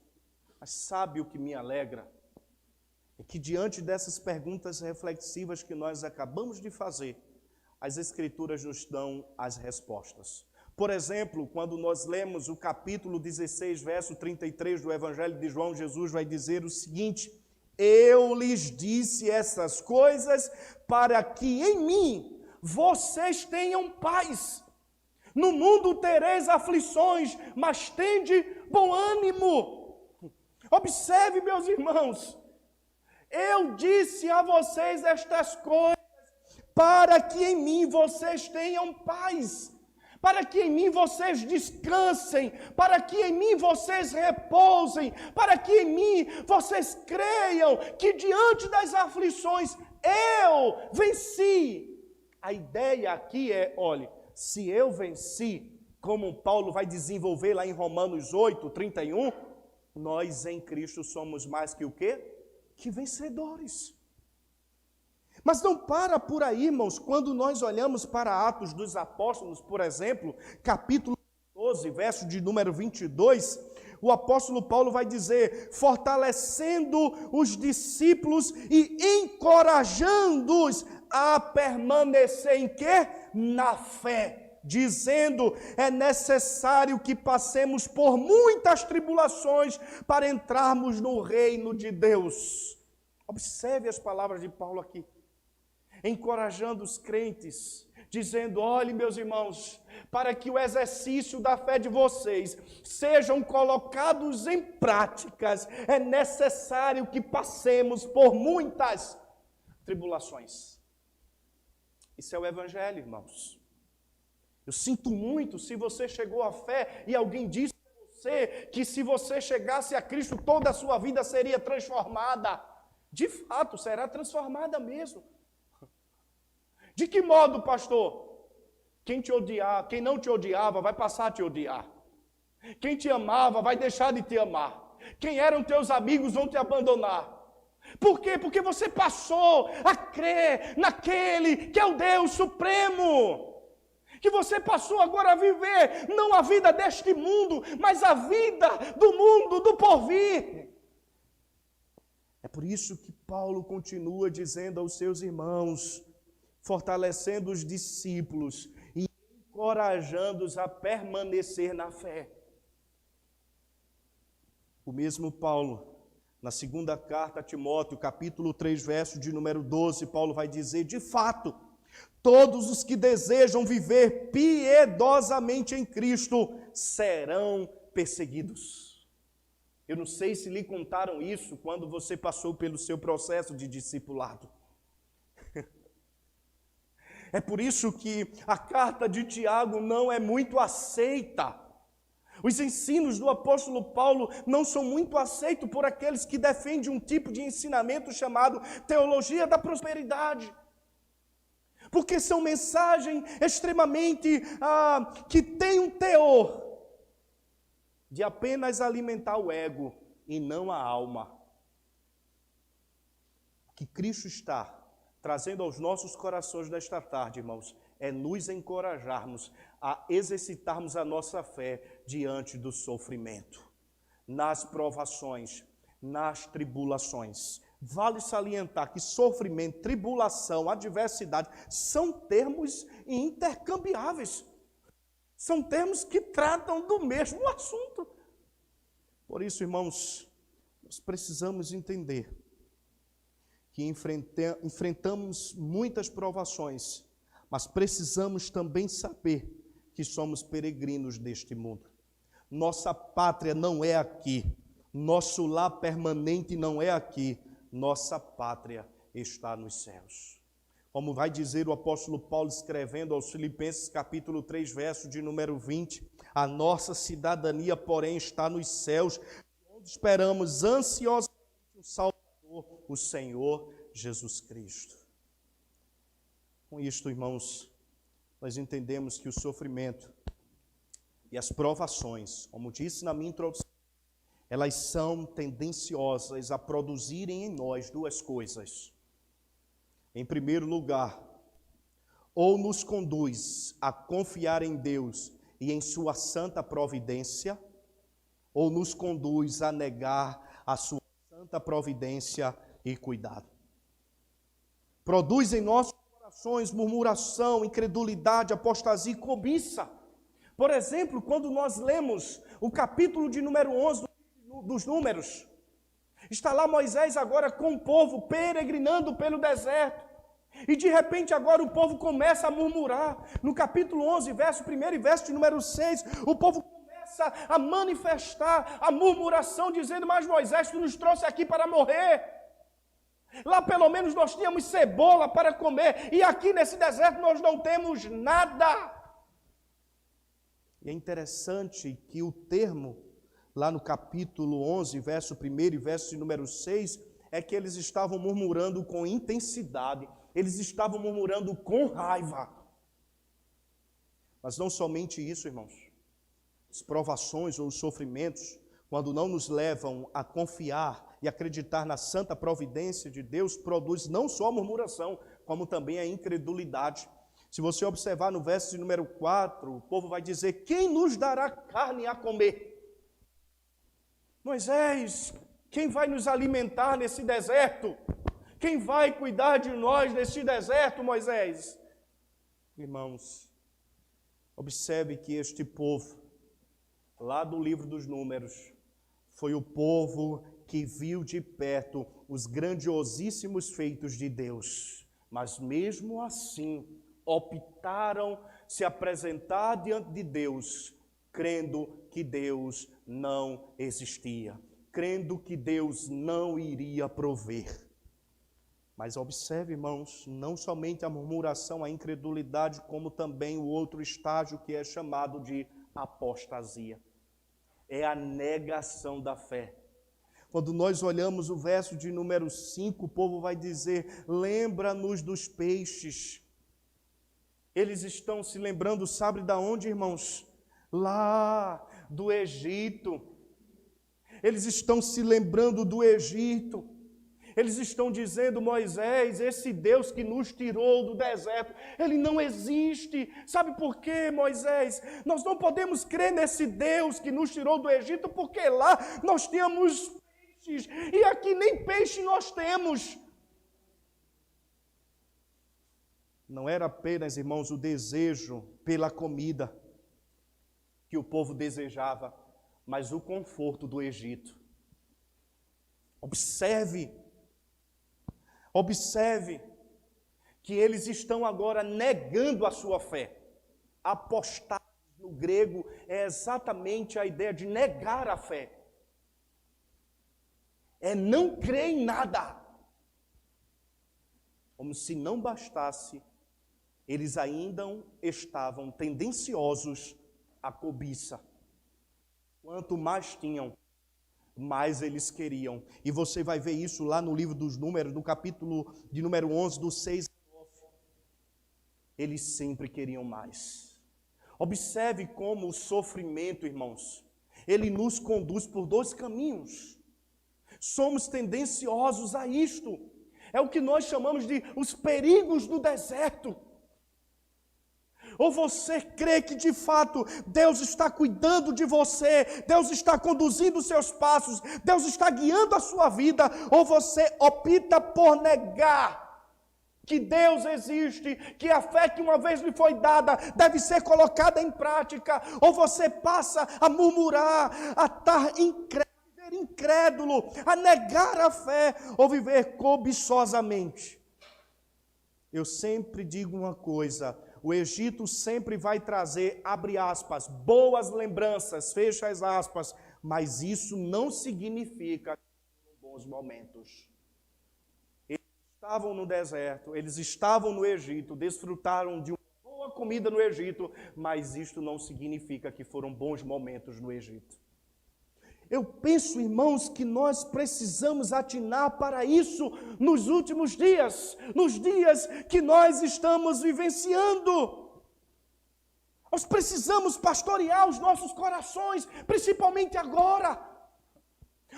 mas sabe o que me alegra? É que diante dessas perguntas reflexivas que nós acabamos de fazer, as Escrituras nos dão as respostas. Por exemplo, quando nós lemos o capítulo 16, verso 33 do Evangelho de João, Jesus vai dizer o seguinte: eu lhes disse essas coisas para que em mim vocês tenham paz. No mundo tereis aflições, mas tende bom ânimo. Observe, meus irmãos, eu disse a vocês estas coisas para que em mim vocês tenham paz, para que em mim vocês descansem, para que em mim vocês repousem, para que em mim vocês creiam que diante das aflições eu venci. A ideia aqui é, olhe, se eu venci, como Paulo vai desenvolver lá em Romanos 8, 31, nós em Cristo somos mais que o quê? Que vencedores. Mas não para por aí, irmãos, quando nós olhamos para Atos dos Apóstolos, por exemplo, capítulo 12, verso de número 22, o apóstolo Paulo vai dizer, fortalecendo os discípulos e encorajando-os a permanecer em quê? Na fé, dizendo, é necessário que passemos por muitas tribulações para entrarmos no reino de Deus. Observe as palavras de Paulo aqui, encorajando os crentes, dizendo, olhe meus irmãos, para que o exercício da fé de vocês sejam colocados em práticas, é necessário que passemos por muitas tribulações. Isso é o Evangelho, irmãos. Eu sinto muito se você chegou à fé e alguém disse a você que se você chegasse a Cristo, toda a sua vida seria transformada. De fato, será transformada mesmo. De que modo, pastor? Quem não te odiava vai passar a te odiar. Quem te amava vai deixar de te amar. Quem eram teus amigos vão te abandonar. Por quê? Porque você passou a crer naquele que é o Deus Supremo. Que você passou agora a viver não a vida deste mundo, mas a vida do mundo do porvir. É por isso que Paulo continua dizendo aos seus irmãos, fortalecendo os discípulos e encorajando-os a permanecer na fé. O mesmo Paulo, na segunda carta a Timóteo, capítulo 3, verso de número 12, Paulo vai dizer, de fato, todos os que desejam viver piedosamente em Cristo serão perseguidos. Eu não sei se lhe contaram isso quando você passou pelo seu processo de discipulado. É por isso que a carta de Tiago não é muito aceita. Os ensinos do apóstolo Paulo não são muito aceitos por aqueles que defendem um tipo de ensinamento chamado teologia da prosperidade. Porque são mensagens extremamente que têm um teor de apenas alimentar o ego e não a alma. Que Cristo está trazendo aos nossos corações desta tarde, irmãos, é nos encorajarmos a exercitarmos a nossa fé diante do sofrimento, nas provações, nas tribulações. Vale salientar que sofrimento, tribulação, adversidade são termos intercambiáveis. São termos que tratam do mesmo assunto. Por isso, irmãos, nós precisamos entender que enfrentamos muitas provações, mas precisamos também saber que somos peregrinos deste mundo. Nossa pátria não é aqui, nosso lar permanente não é aqui, nossa pátria está nos céus. Como vai dizer o apóstolo Paulo escrevendo aos Filipenses capítulo 3, verso de número 20, a nossa cidadania, porém, está nos céus, onde esperamos ansiosamente o Salvador, o Senhor Jesus Cristo. Com isto, irmãos, nós entendemos que o sofrimento e as provações, como disse na minha introdução, elas são tendenciosas a produzirem em nós duas coisas. Em primeiro lugar, ou nos conduz a confiar em Deus e em sua santa providência, ou nos conduz a negar a sua santa providência e cuidado. Produz em nossos corações murmuração, incredulidade, apostasia e cobiça. Por exemplo, quando nós lemos o capítulo de número 11 dos Números, está lá Moisés agora com o povo peregrinando pelo deserto, e de repente agora o povo começa a murmurar. No capítulo 11, verso 1 e verso de número 6, o povo começa a manifestar a murmuração, dizendo, mas Moisés, tu nos trouxe aqui para morrer. Lá pelo menos nós tínhamos cebola para comer, e aqui nesse deserto nós não temos nada. E é interessante que o termo, lá no capítulo 11, verso 1 e verso de número 6, é que eles estavam murmurando com intensidade, eles estavam murmurando com raiva. Mas não somente isso, irmãos. As provações ou os sofrimentos, quando não nos levam a confiar e acreditar na santa providência de Deus, produz não só a murmuração, como também a incredulidade. Se você observar no verso de número 4, o povo vai dizer: quem nos dará carne a comer? Moisés, quem vai nos alimentar nesse deserto? Quem vai cuidar de nós nesse deserto, Moisés? Irmãos, observe que este povo, lá do livro dos Números, foi o povo que viu de perto os grandiosíssimos feitos de Deus, mas mesmo assim optaram se apresentar diante de Deus, crendo que Deus não existia, crendo que Deus não iria prover. Mas observe, irmãos, não somente a murmuração, a incredulidade, como também o outro estágio que é chamado de apostasia. É a negação da fé. Quando nós olhamos o verso de número 5, o povo vai dizer: lembra-nos dos peixes. Eles estão se lembrando, sabe de onde, irmãos? Lá do Egito. Eles estão se lembrando do Egito. Eles estão dizendo: Moisés, esse Deus que nos tirou do deserto, ele não existe. Sabe por quê, Moisés? Nós não podemos crer nesse Deus que nos tirou do Egito, porque lá nós tínhamos peixes, e aqui nem peixe nós temos. Não era apenas, irmãos, o desejo pela comida que o povo desejava, mas o conforto do Egito. Observe que eles estão agora negando a sua fé. Apostar no grego é exatamente a ideia de negar a fé. É não crer em nada. Como se não bastasse, eles ainda estavam tendenciosos à cobiça. Quanto mais tinham, mais eles queriam. E você vai ver isso lá no livro dos Números, no capítulo de número 11, do 6 ao 9. Eles sempre queriam mais. Observe como o sofrimento, irmãos, ele nos conduz por dois caminhos. Somos tendenciosos a isto. É o que nós chamamos de os perigos do deserto. Ou você crê que de fato Deus está cuidando de você, Deus está conduzindo os seus passos, Deus está guiando a sua vida, ou você opta por negar que Deus existe, que a fé que uma vez lhe foi dada deve ser colocada em prática, ou você passa a murmurar, a estar incrédulo, a negar a fé, ou viver cobiçosamente. Eu sempre digo uma coisa: o Egito sempre vai trazer, abre aspas, boas lembranças, fecha as aspas, mas isso não significa bons momentos. Eles estavam no deserto, eles estavam no Egito, desfrutaram de uma boa comida no Egito, mas isto não significa que foram bons momentos no Egito. Eu penso, irmãos, que nós precisamos atinar para isso nos últimos dias, nos dias que nós estamos vivenciando. Nós precisamos pastorear os nossos corações, principalmente agora.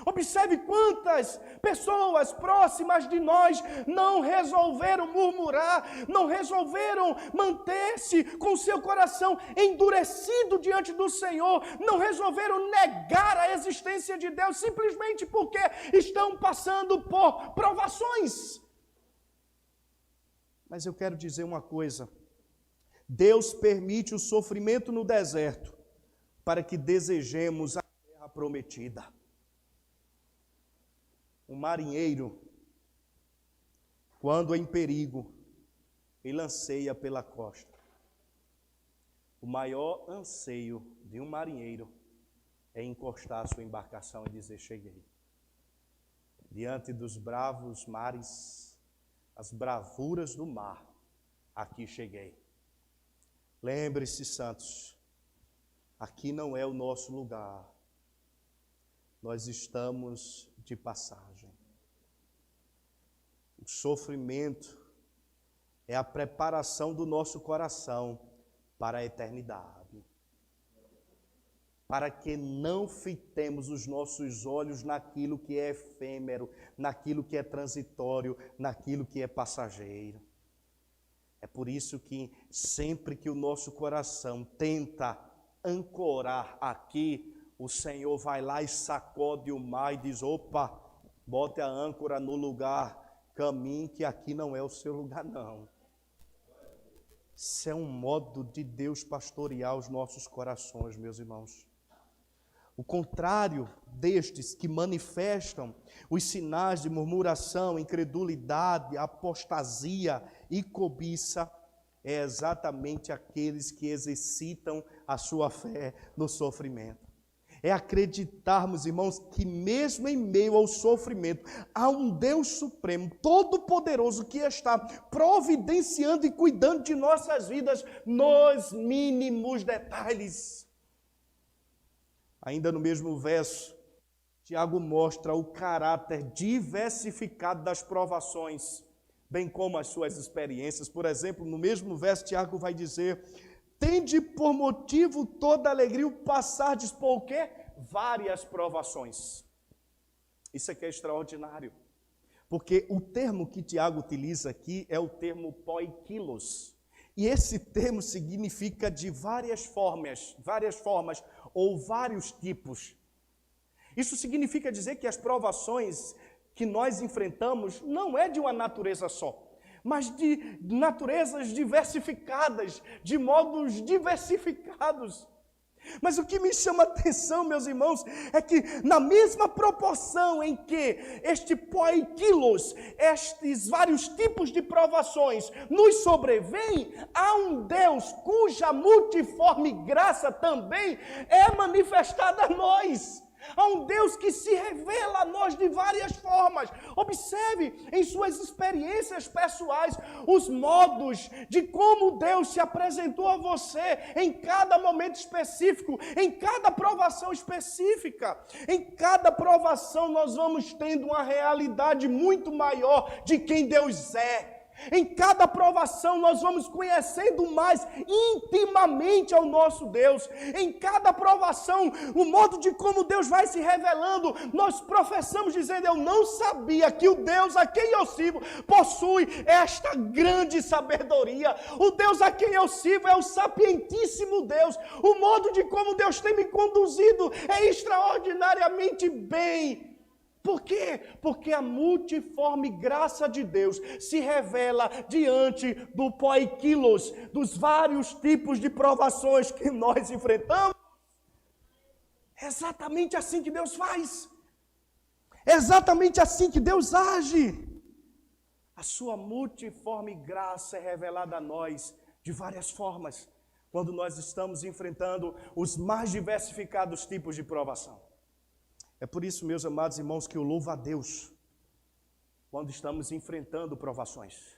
Observe quantas pessoas próximas de nós não resolveram murmurar, não resolveram manter-se com seu coração endurecido diante do Senhor, não resolveram negar a existência de Deus simplesmente porque estão passando por provações. Mas eu quero dizer uma coisa: Deus permite o sofrimento no deserto para que desejemos a terra prometida. Um marinheiro, quando em perigo, ele anseia pela costa. O maior anseio de um marinheiro é encostar a sua embarcação e dizer: cheguei. Diante dos bravos mares, as bravuras do mar, aqui cheguei. Lembre-se, santos, aqui não é o nosso lugar. Nós estamos de passagem. O sofrimento é a preparação do nosso coração para a eternidade. para que não fitemos os nossos olhos naquilo que é efêmero, naquilo que é transitório, naquilo que é passageiro. É por isso que sempre que o nosso coração tenta ancorar aqui, o Senhor vai lá e sacode o mar e diz: opa, bote a âncora no lugar, caminhe que aqui não é o seu lugar não. Isso é um modo de Deus pastorear os nossos corações, meus irmãos. O contrário destes que manifestam os sinais de murmuração, incredulidade, apostasia e cobiça, é exatamente aqueles que exercitam a sua fé no sofrimento. É acreditarmos, irmãos, que mesmo em meio ao sofrimento, há um Deus supremo, todo-poderoso, que está providenciando e cuidando de nossas vidas nos mínimos detalhes. Ainda no mesmo verso, Tiago mostra o caráter diversificado das provações, bem como as suas experiências. Por exemplo, no mesmo verso, Tiago vai dizer: tende por motivo toda alegria o passardes por quê? Várias provações. Isso aqui é extraordinário, porque o termo que Tiago utiliza aqui é o termo poikilos. E esse termo significa de várias formas ou vários tipos. Isso significa dizer que as provações que nós enfrentamos não é de uma natureza só, mas de naturezas diversificadas, de modos diversificados. Mas o que me chama a atenção, meus irmãos, é que na mesma proporção em que este poikilos, estes vários tipos de provações nos sobrevêm, há um Deus cuja multiforme graça também é manifestada a nós. Há um Deus que se revela a nós de várias formas. Observe em suas experiências pessoais os modos de como Deus se apresentou a você em cada momento específico, em cada provação específica. Em cada provação nós vamos tendo uma realidade muito maior de quem Deus é. Em cada provação nós vamos conhecendo mais intimamente ao nosso Deus. Em cada provação, o modo de como Deus vai se revelando, nós professamos dizendo: eu não sabia que o Deus a quem eu sirvo possui esta grande sabedoria. O Deus a quem eu sirvo é o sapientíssimo Deus. O modo de como Deus tem me conduzido é extraordinariamente bem. Por quê? Porque a multiforme graça de Deus se revela diante do poikilos, dos vários tipos de provações que nós enfrentamos. É exatamente assim que Deus faz. É exatamente assim que Deus age. A sua multiforme graça é revelada a nós de várias formas, quando nós estamos enfrentando os mais diversificados tipos de provação. É por isso, meus amados irmãos, que eu louvo a Deus quando estamos enfrentando provações.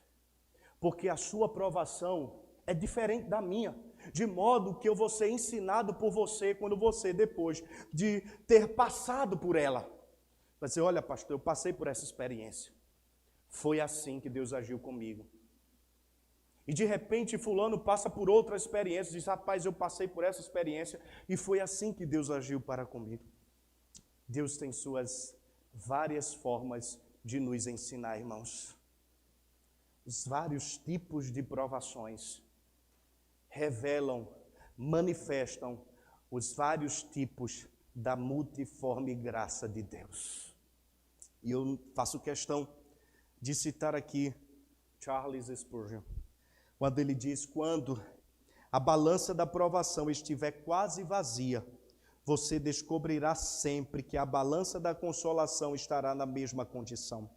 Porque a sua provação é diferente da minha, de modo que eu vou ser ensinado por você quando você, depois de ter passado por ela, vai dizer: olha, pastor, eu passei por essa experiência. Foi assim que Deus agiu comigo. E de repente fulano passa por outra experiência, diz: rapaz, eu passei por essa experiência e foi assim que Deus agiu para comigo. Deus tem suas várias formas de nos ensinar, irmãos. Os vários tipos de provações revelam, manifestam os vários tipos da multiforme graça de Deus. E eu faço questão de citar aqui Charles Spurgeon, quando ele diz: quando a balança da provação estiver quase vazia, você descobrirá sempre que a balança da consolação estará na mesma condição.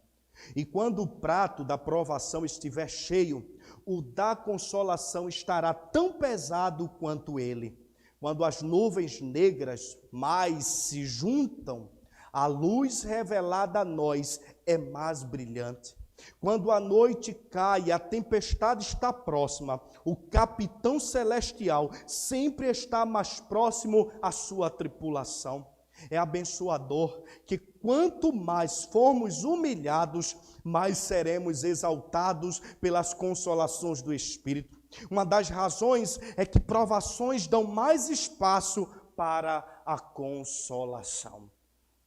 E quando o prato da provação estiver cheio, o da consolação estará tão pesado quanto ele. Quando as nuvens negras mais se juntam, a luz revelada a nós é mais brilhante. Quando a noite cai e a tempestade está próxima, o capitão celestial sempre está mais próximo à sua tripulação. É abençoador que quanto mais formos humilhados, mais seremos exaltados pelas consolações do Espírito. Uma das razões é que provações dão mais espaço para a consolação.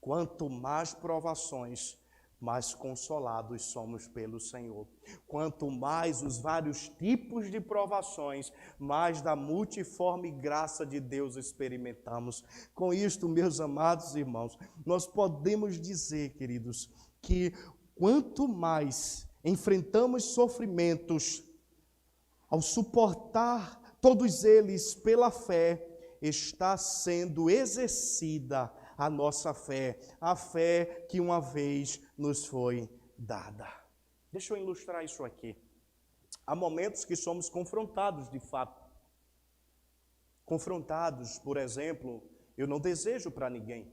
Quanto mais provações, mais consolados somos pelo Senhor. Quanto mais os vários tipos de provações, mais da multiforme graça de Deus experimentamos. Com isto, meus amados irmãos, nós podemos dizer, queridos, que quanto mais enfrentamos sofrimentos, ao suportar todos eles pela fé, está sendo exercida a nossa fé, a fé que uma vez nos foi dada. Deixa eu ilustrar isso aqui. Há momentos que somos confrontados de fato. Confrontados, por exemplo, eu não desejo para ninguém,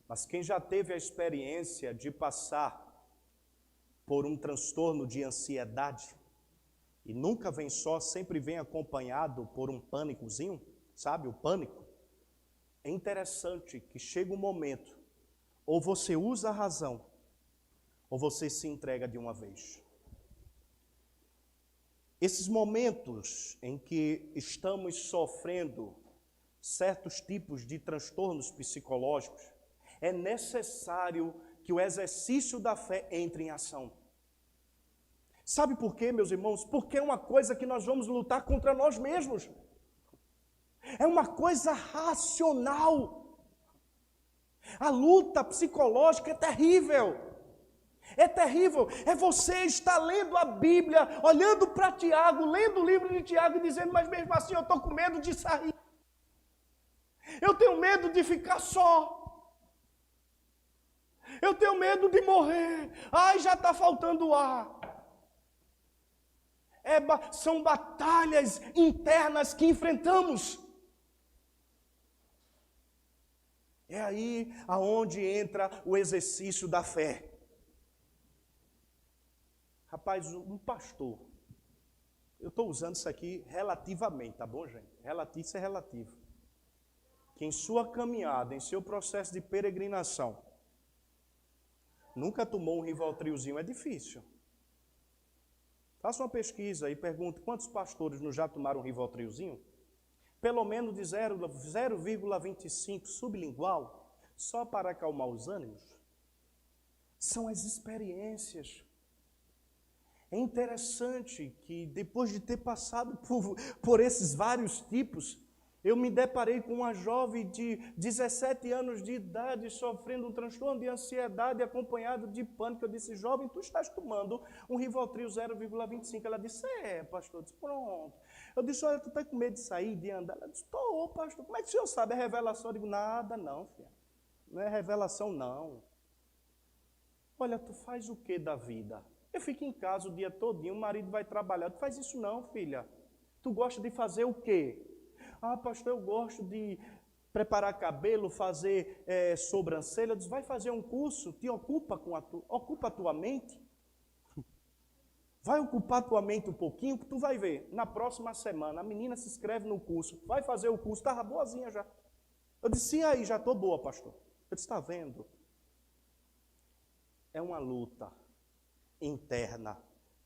mas quem já teve a experiência de passar por um transtorno de ansiedade, e nunca vem só, sempre vem acompanhado por um pânicozinho, sabe, o pânico. É interessante que chega um momento, ou você usa a razão, ou você se entrega de uma vez. Esses momentos em que estamos sofrendo certos tipos de transtornos psicológicos, é necessário que o exercício da fé entre em ação. Sabe por quê, meus irmãos? Porque é uma coisa que nós vamos lutar contra nós mesmos. É uma coisa racional. A luta psicológica é terrível. É terrível. É você estar lendo a Bíblia, olhando para Tiago, lendo o livro de Tiago e dizendo, mas mesmo assim eu estou com medo de sair. Eu tenho medo de ficar só. Eu tenho medo de morrer. Ai, já está faltando ar. São batalhas internas que enfrentamos. É aí aonde entra o exercício da fé. Rapaz, um pastor, eu estou usando isso aqui relativamente, tá bom, gente? Isso é relativo. Que em sua caminhada, em seu processo de peregrinação, nunca tomou um Rivotrilzinho, é difícil. Faça uma pesquisa e pergunte quantos pastores não já tomaram um Rivotrilzinho? Pelo menos de 0,25 sublingual, só para acalmar os ânimos. São as experiências. É interessante que depois de ter passado por esses vários tipos, eu me deparei com uma jovem de 17 anos de idade sofrendo um transtorno de ansiedade acompanhado de pânico. Eu disse, jovem, tu estás tomando um Rivotril 0,25. Ela disse, pastor. Eu disse, pronto. Eu disse, olha, tu está com medo de sair, de andar? Ela disse, estou, pastor. Como é que o senhor sabe? É revelação? Eu digo, nada não, filha. Não é revelação, não. Olha, tu faz o que da vida? Eu fico em casa o dia todinho, o marido vai trabalhar. Tu faz isso não, filha. Tu gosta de fazer o quê? Ah, pastor, eu gosto de preparar cabelo, fazer sobrancelha. Eu disse, vai fazer um curso, te ocupa a tua mente. Vai ocupar a tua mente um pouquinho, que tu vai ver. Na próxima semana, a menina se inscreve no curso, vai fazer o curso, estava boazinha já. Eu disse, e aí, já estou boa, pastor. Eu disse, está vendo? É uma luta interna,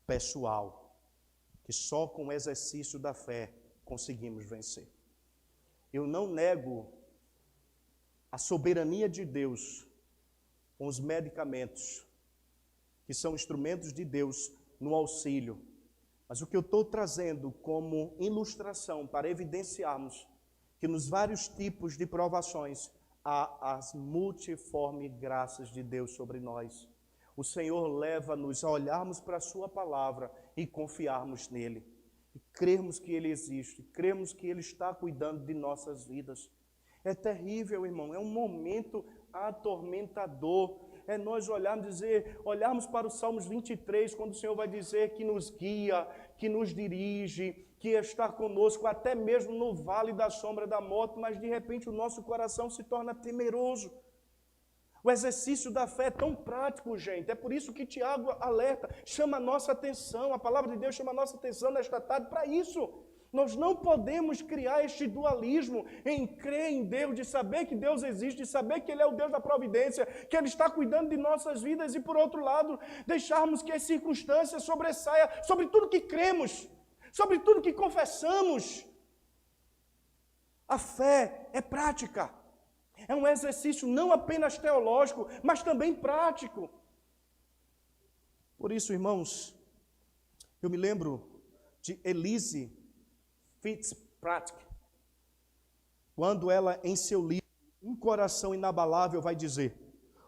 pessoal, que só com o exercício da fé conseguimos vencer. Eu não nego a soberania de Deus com os medicamentos, que são instrumentos de Deus no auxílio. Mas o que eu estou trazendo como ilustração para evidenciarmos que nos vários tipos de provações há as multiformes graças de Deus sobre nós. O Senhor leva-nos a olharmos para a sua palavra e confiarmos nele. E crermos que ele existe, crermos que ele está cuidando de nossas vidas. É terrível, irmão, é um momento atormentador. É nós olharmos para o Salmos 23, quando o Senhor vai dizer que nos guia, que nos dirige, que está conosco até mesmo no vale da sombra da morte, mas de repente o nosso coração se torna temeroso. O exercício da fé é tão prático, gente. É por isso que Tiago alerta, chama a nossa atenção. A palavra de Deus chama a nossa atenção nesta tarde para isso. Nós não podemos criar este dualismo em crer em Deus, de saber que Deus existe, de saber que Ele é o Deus da providência, que Ele está cuidando de nossas vidas e, por outro lado, deixarmos que as circunstâncias sobressaiam sobre tudo que cremos, sobre tudo que confessamos. A fé é prática. É um exercício não apenas teológico, mas também prático. Por isso, irmãos, eu me lembro de Elise Fitzpatrick, quando ela, em seu livro, Um Coração Inabalável, vai dizer: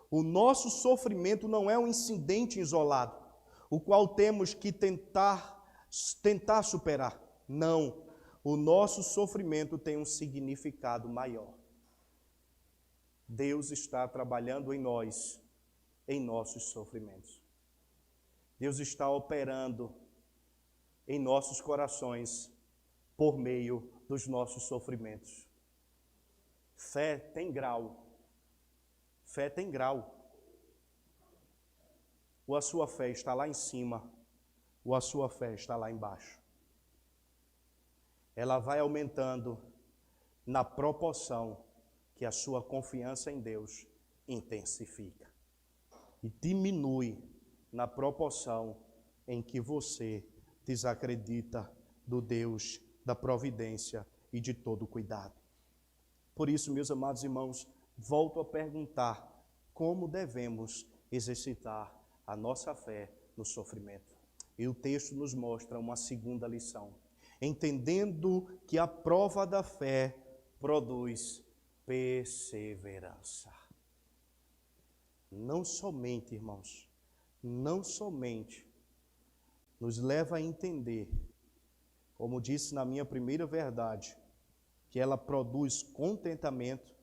o nosso sofrimento não é um incidente isolado, o qual temos que tentar superar. Não, o nosso sofrimento tem um significado maior. Deus está trabalhando em nós, em nossos sofrimentos. Deus está operando em nossos corações por meio dos nossos sofrimentos. Fé tem grau. Fé tem grau. Ou a sua fé está lá em cima, ou a sua fé está lá embaixo. Ela vai aumentando na proporção que a sua confiança em Deus intensifica. E diminui na proporção em que você desacredita do Deus da providência e de todo cuidado. Por isso, meus amados irmãos, volto a perguntar: como devemos exercitar a nossa fé no sofrimento? E o texto nos mostra uma segunda lição. Entendendo que a prova da fé produz perseverança. Não somente, irmãos, não somente nos leva a entender, como disse na minha primeira verdade, que ela produz contentamento,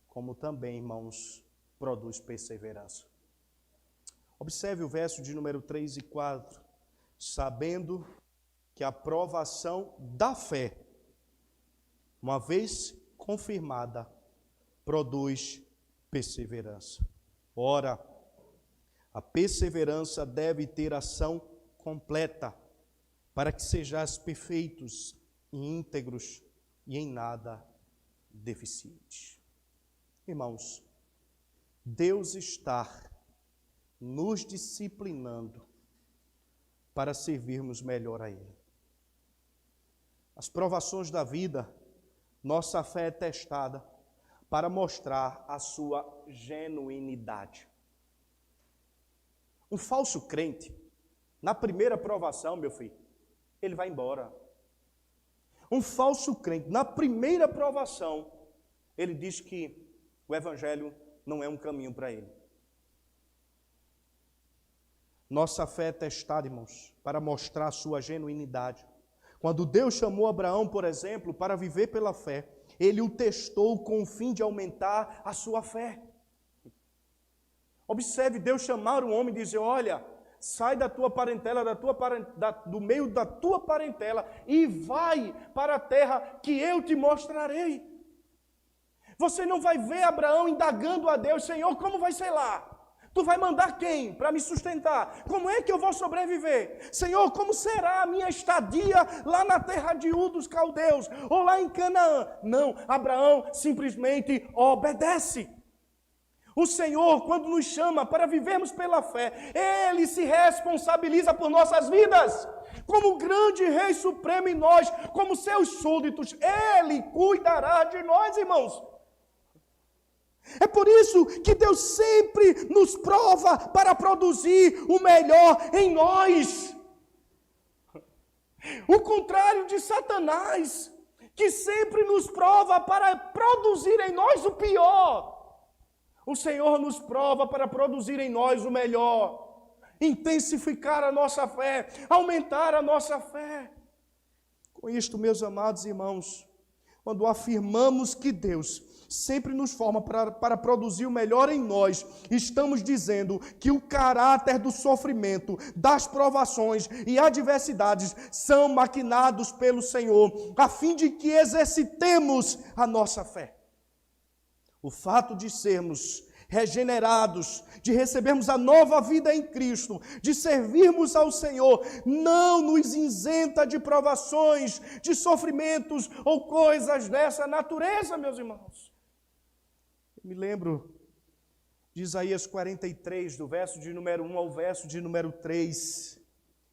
como também, irmãos, produz perseverança. Observe o verso de número 3 e 4. Sabendo que a provação da fé, uma vez confirmada, produz perseverança. Ora, a perseverança deve ter ação completa, para que sejais perfeitos e íntegros e em nada deficientes. Irmãos, Deus está nos disciplinando para servirmos melhor a Ele. As provações da vida, nossa fé é testada para mostrar a sua genuinidade. Um falso crente, na primeira provação, meu filho, ele vai embora. Um falso crente, na primeira provação, ele diz que o Evangelho não é um caminho para ele. Nossa fé é testada, irmãos, para mostrar a sua genuinidade. Quando Deus chamou Abraão, por exemplo, para viver pela fé, Ele o testou com o fim de aumentar a sua fé. Observe Deus chamar um homem e dizer: olha, sai da tua parentela, do meio da tua parentela e vai para a terra que eu te mostrarei. Você não vai ver Abraão indagando a Deus: Senhor, como vai ser lá? Tu vai mandar quem para me sustentar? Como é que eu vou sobreviver? Senhor, como será a minha estadia lá na terra de Ur dos Caldeus? Ou lá em Canaã? Não, Abraão simplesmente obedece. O Senhor, quando nos chama para vivermos pela fé, Ele se responsabiliza por nossas vidas. Como grande Rei Supremo em nós, como seus súditos, Ele cuidará de nós, irmãos. É por isso que Deus sempre nos prova para produzir o melhor em nós. O contrário de Satanás, que sempre nos prova para produzir em nós o pior. O Senhor nos prova para produzir em nós o melhor, intensificar a nossa fé, aumentar a nossa fé. Com isto, meus amados irmãos, quando afirmamos que Deus sempre nos forma para produzir o melhor em nós, estamos dizendo que o caráter do sofrimento, das provações e adversidades são maquinados pelo Senhor, a fim de que exercitemos a nossa fé. O fato de sermos regenerados, de recebermos a nova vida em Cristo, de servirmos ao Senhor, não nos isenta de provações, de sofrimentos ou coisas dessa natureza, meus irmãos. Eu me lembro de Isaías 43, do verso de número 1 ao verso de número 3.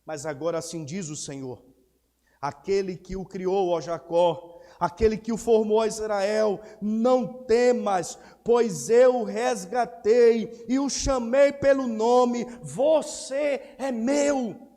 Mas agora assim diz o Senhor: aquele que o criou, ó Jacó, aquele que o formou a Israel: não temas, pois eu o resgatei e o chamei pelo nome, você é meu.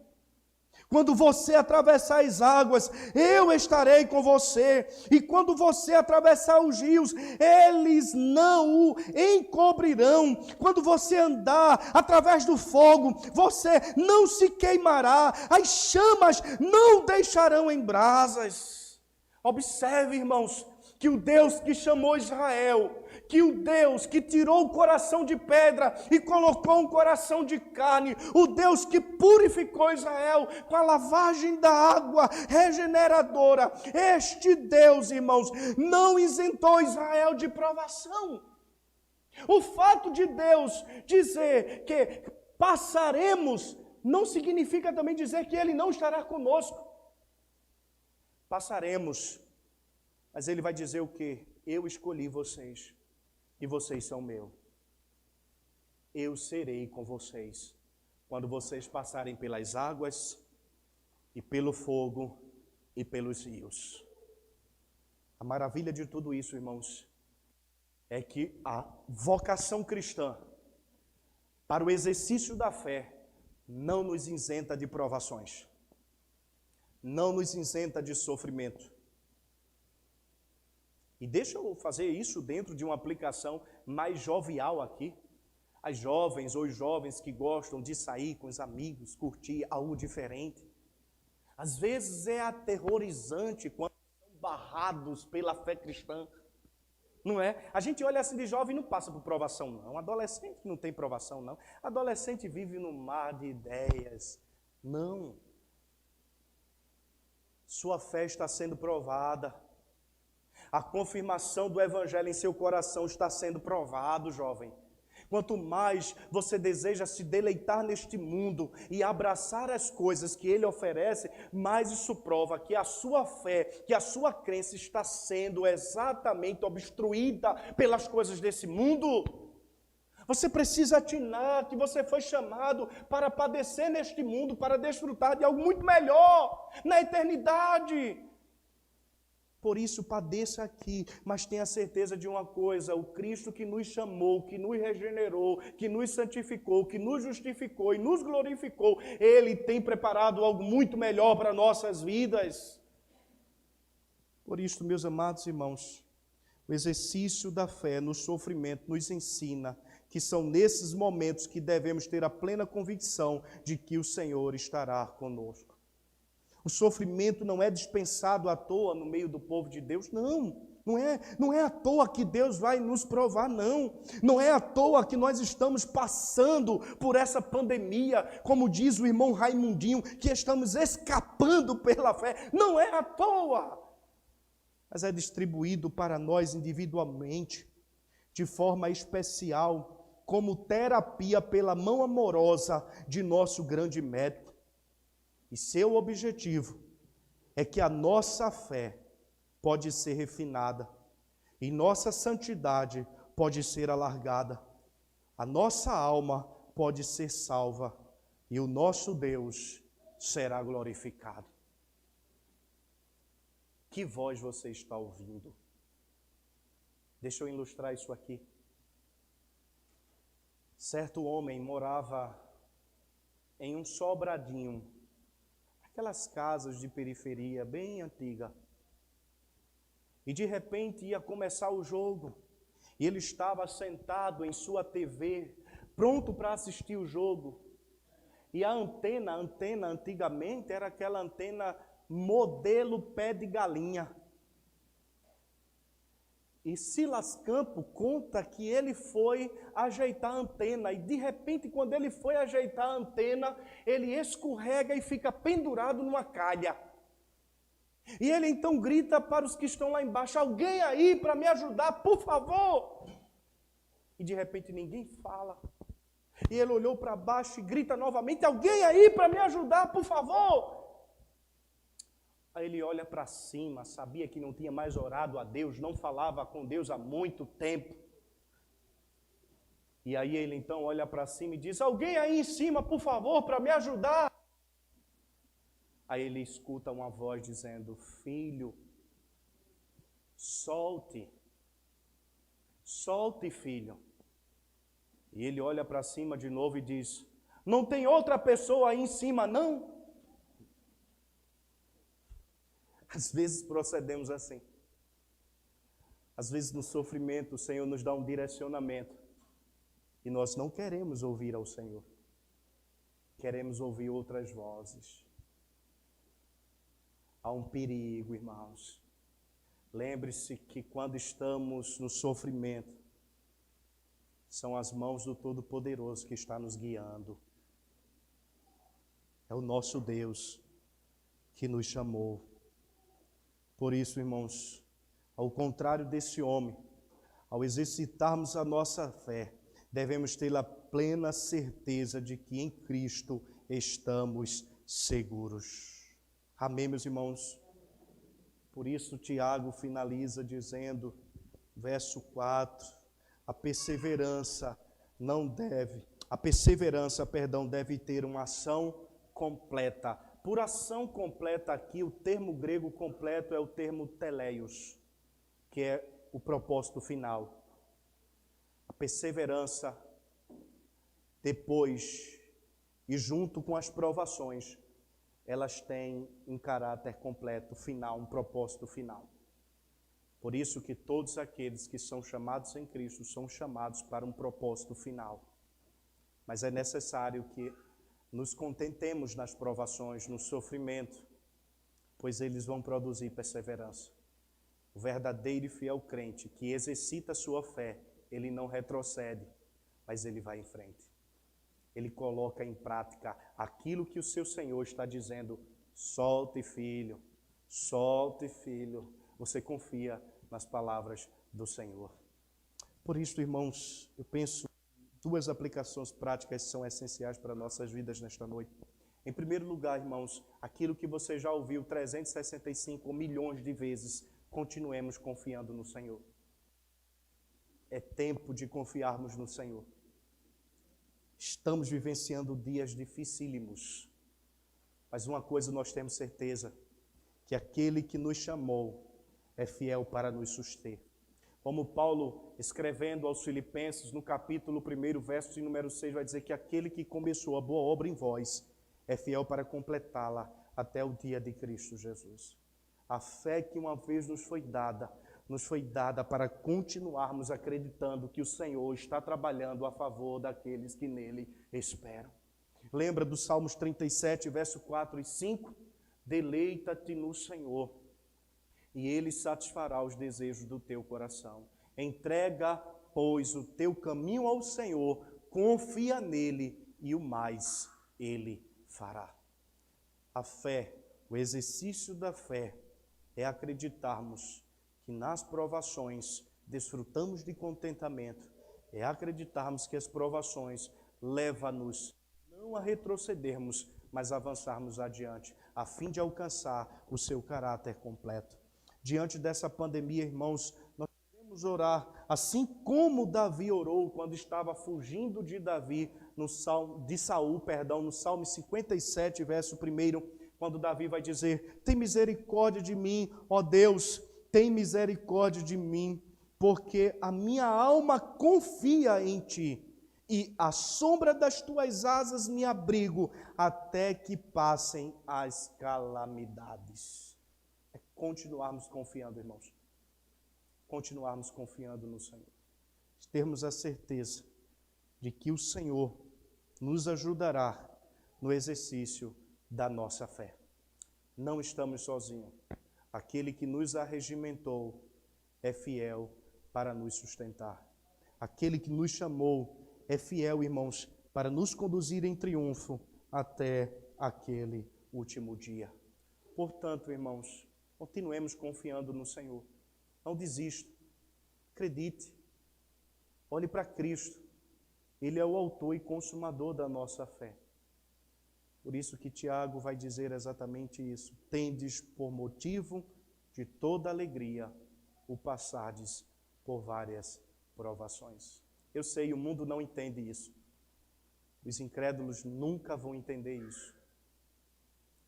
Quando você atravessar as águas, eu estarei com você. E quando você atravessar os rios, eles não o encobrirão. Quando você andar através do fogo, você não se queimará. As chamas não deixarão em brasas. Observe, irmãos, que o Deus que chamou Israel, que o Deus que tirou o coração de pedra e colocou um coração de carne, o Deus que purificou Israel com a lavagem da água regeneradora, este Deus, irmãos, não isentou Israel de provação. O fato de Deus dizer que passaremos, não significa também dizer que Ele não estará conosco. Passaremos, mas Ele vai dizer o quê? Eu escolhi vocês e vocês são meus. Eu serei com vocês quando vocês passarem pelas águas e pelo fogo e pelos rios. A maravilha de tudo isso, irmãos, é que a vocação cristã para o exercício da fé não nos isenta de provações, não nos isenta de sofrimento. E deixa eu fazer isso dentro de uma aplicação mais jovial aqui. As jovens ou os jovens que gostam de sair com os amigos, curtir algo diferente. Às vezes é aterrorizante quando são barrados pela fé cristã. Não é? A gente olha assim de jovem e não passa por provação, não. Adolescente não tem provação, não. Adolescente vive no mar de ideias. Não. Sua fé está sendo provada. A confirmação do Evangelho em seu coração está sendo provado, jovem. Quanto mais você deseja se deleitar neste mundo e abraçar as coisas que Ele oferece, mais isso prova que a sua fé, que a sua crença está sendo exatamente obstruída pelas coisas desse mundo. Você precisa atinar que você foi chamado para padecer neste mundo, para desfrutar de algo muito melhor na eternidade. Por isso, padeça aqui, mas tenha certeza de uma coisa: o Cristo que nos chamou, que nos regenerou, que nos santificou, que nos justificou e nos glorificou, Ele tem preparado algo muito melhor para nossas vidas. Por isso, meus amados irmãos, o exercício da fé no sofrimento nos ensina que são nesses momentos que devemos ter a plena convicção de que o Senhor estará conosco. O sofrimento não é dispensado à toa no meio do povo de Deus, não. Não é à toa que Deus vai nos provar, não. Não é à toa que nós estamos passando por essa pandemia, como diz o irmão Raimundinho, que estamos escapando pela fé. Não é à toa. Mas é distribuído para nós individualmente, de forma especial, como terapia pela mão amorosa de nosso grande médico. E seu objetivo é que a nossa fé pode ser refinada e nossa santidade pode ser alargada. A nossa alma pode ser salva e o nosso Deus será glorificado. Que voz você está ouvindo? Deixa eu ilustrar isso aqui. Certo homem morava em um sobradinho, aquelas casas de periferia bem antiga. E de repente ia começar o jogo. E ele estava sentado em sua TV, pronto para assistir o jogo. E a antena antigamente era aquela antena modelo pé de galinha. E Silas Campo conta que ele foi ajeitar a antena. E de repente, quando ele foi ajeitar a antena, ele escorrega e fica pendurado numa calha. E ele então grita para os que estão lá embaixo: alguém aí para me ajudar, por favor. E de repente ninguém fala. E ele olhou para baixo e grita novamente: alguém aí para me ajudar, por favor. Aí ele olha para cima, sabia que não tinha mais orado a Deus, não falava com Deus há muito tempo. E aí ele então olha para cima e diz: alguém aí em cima, por favor, para me ajudar. Aí ele escuta uma voz dizendo: filho, solte. Solte, filho. E ele olha para cima de novo e diz: não tem outra pessoa aí em cima, não? Às vezes procedemos assim. Às vezes no sofrimento o Senhor nos dá um direcionamento e nós não queremos ouvir ao Senhor. Queremos ouvir outras vozes. Há um perigo, irmãos. Lembre-se que quando estamos no sofrimento, são as mãos do Todo-Poderoso que está nos guiando. É o nosso Deus que nos chamou. Por isso, irmãos, ao contrário desse homem, ao exercitarmos a nossa fé, devemos ter a plena certeza de que em Cristo estamos seguros. Amém, meus irmãos? Por isso, Tiago finaliza dizendo, verso 4, a perseverança deve ter uma ação completa. Por ação completa aqui, o termo grego completo é o termo teleios, que é o propósito final. A perseverança, depois e junto com as provações, elas têm um caráter completo, final, um propósito final. Por isso que todos aqueles que são chamados em Cristo são chamados para um propósito final. Mas é necessário que nos contentemos nas provações, no sofrimento, pois eles vão produzir perseverança. O verdadeiro e fiel crente que exercita a sua fé, ele não retrocede, mas ele vai em frente. Ele coloca em prática aquilo que o seu Senhor está dizendo: solte, filho, solte, filho. Você confia nas palavras do Senhor. Por isso, irmãos, eu penso duas aplicações práticas são essenciais para nossas vidas nesta noite. Em primeiro lugar, irmãos, aquilo que você já ouviu 365 milhões de vezes, continuemos confiando no Senhor. É tempo de confiarmos no Senhor. Estamos vivenciando dias dificílimos, mas uma coisa nós temos certeza, que aquele que nos chamou é fiel para nos suster. Como Paulo, escrevendo aos Filipenses, no capítulo 1, verso de número 6, vai dizer que aquele que começou a boa obra em vós é fiel para completá-la até o dia de Cristo Jesus. A fé que uma vez nos foi dada para continuarmos acreditando que o Senhor está trabalhando a favor daqueles que nele esperam. Lembra do Salmos 37, verso 4 e 5? Deleita-te no Senhor, e Ele satisfará os desejos do teu coração. Entrega, pois, o teu caminho ao Senhor, confia nele, e o mais Ele fará. A fé, o exercício da fé, é acreditarmos que nas provações desfrutamos de contentamento, é acreditarmos que as provações levam-nos não a retrocedermos, mas a avançarmos adiante, a fim de alcançar o seu caráter completo. Diante dessa pandemia, irmãos, nós devemos orar, assim como Davi orou quando estava fugindo de Saul, no Salmo 57, verso 1, quando Davi vai dizer: tem misericórdia de mim, ó Deus, tem misericórdia de mim, porque a minha alma confia em Ti, e à sombra das Tuas asas me abrigo, até que passem as calamidades. É continuarmos confiando, irmãos. Continuarmos confiando no Senhor. Termos a certeza de que o Senhor nos ajudará no exercício da nossa fé. Não estamos sozinhos. Aquele que nos arregimentou é fiel para nos sustentar. Aquele que nos chamou é fiel, irmãos, para nos conduzir em triunfo até aquele último dia. Portanto, irmãos, continuemos confiando no Senhor. Não desista. Acredite. Olhe para Cristo. Ele é o autor e consumador da nossa fé. Por isso que Tiago vai dizer exatamente isso. Tendes por motivo de toda alegria o passardes por várias provações. Eu sei, o mundo não entende isso. Os incrédulos nunca vão entender isso.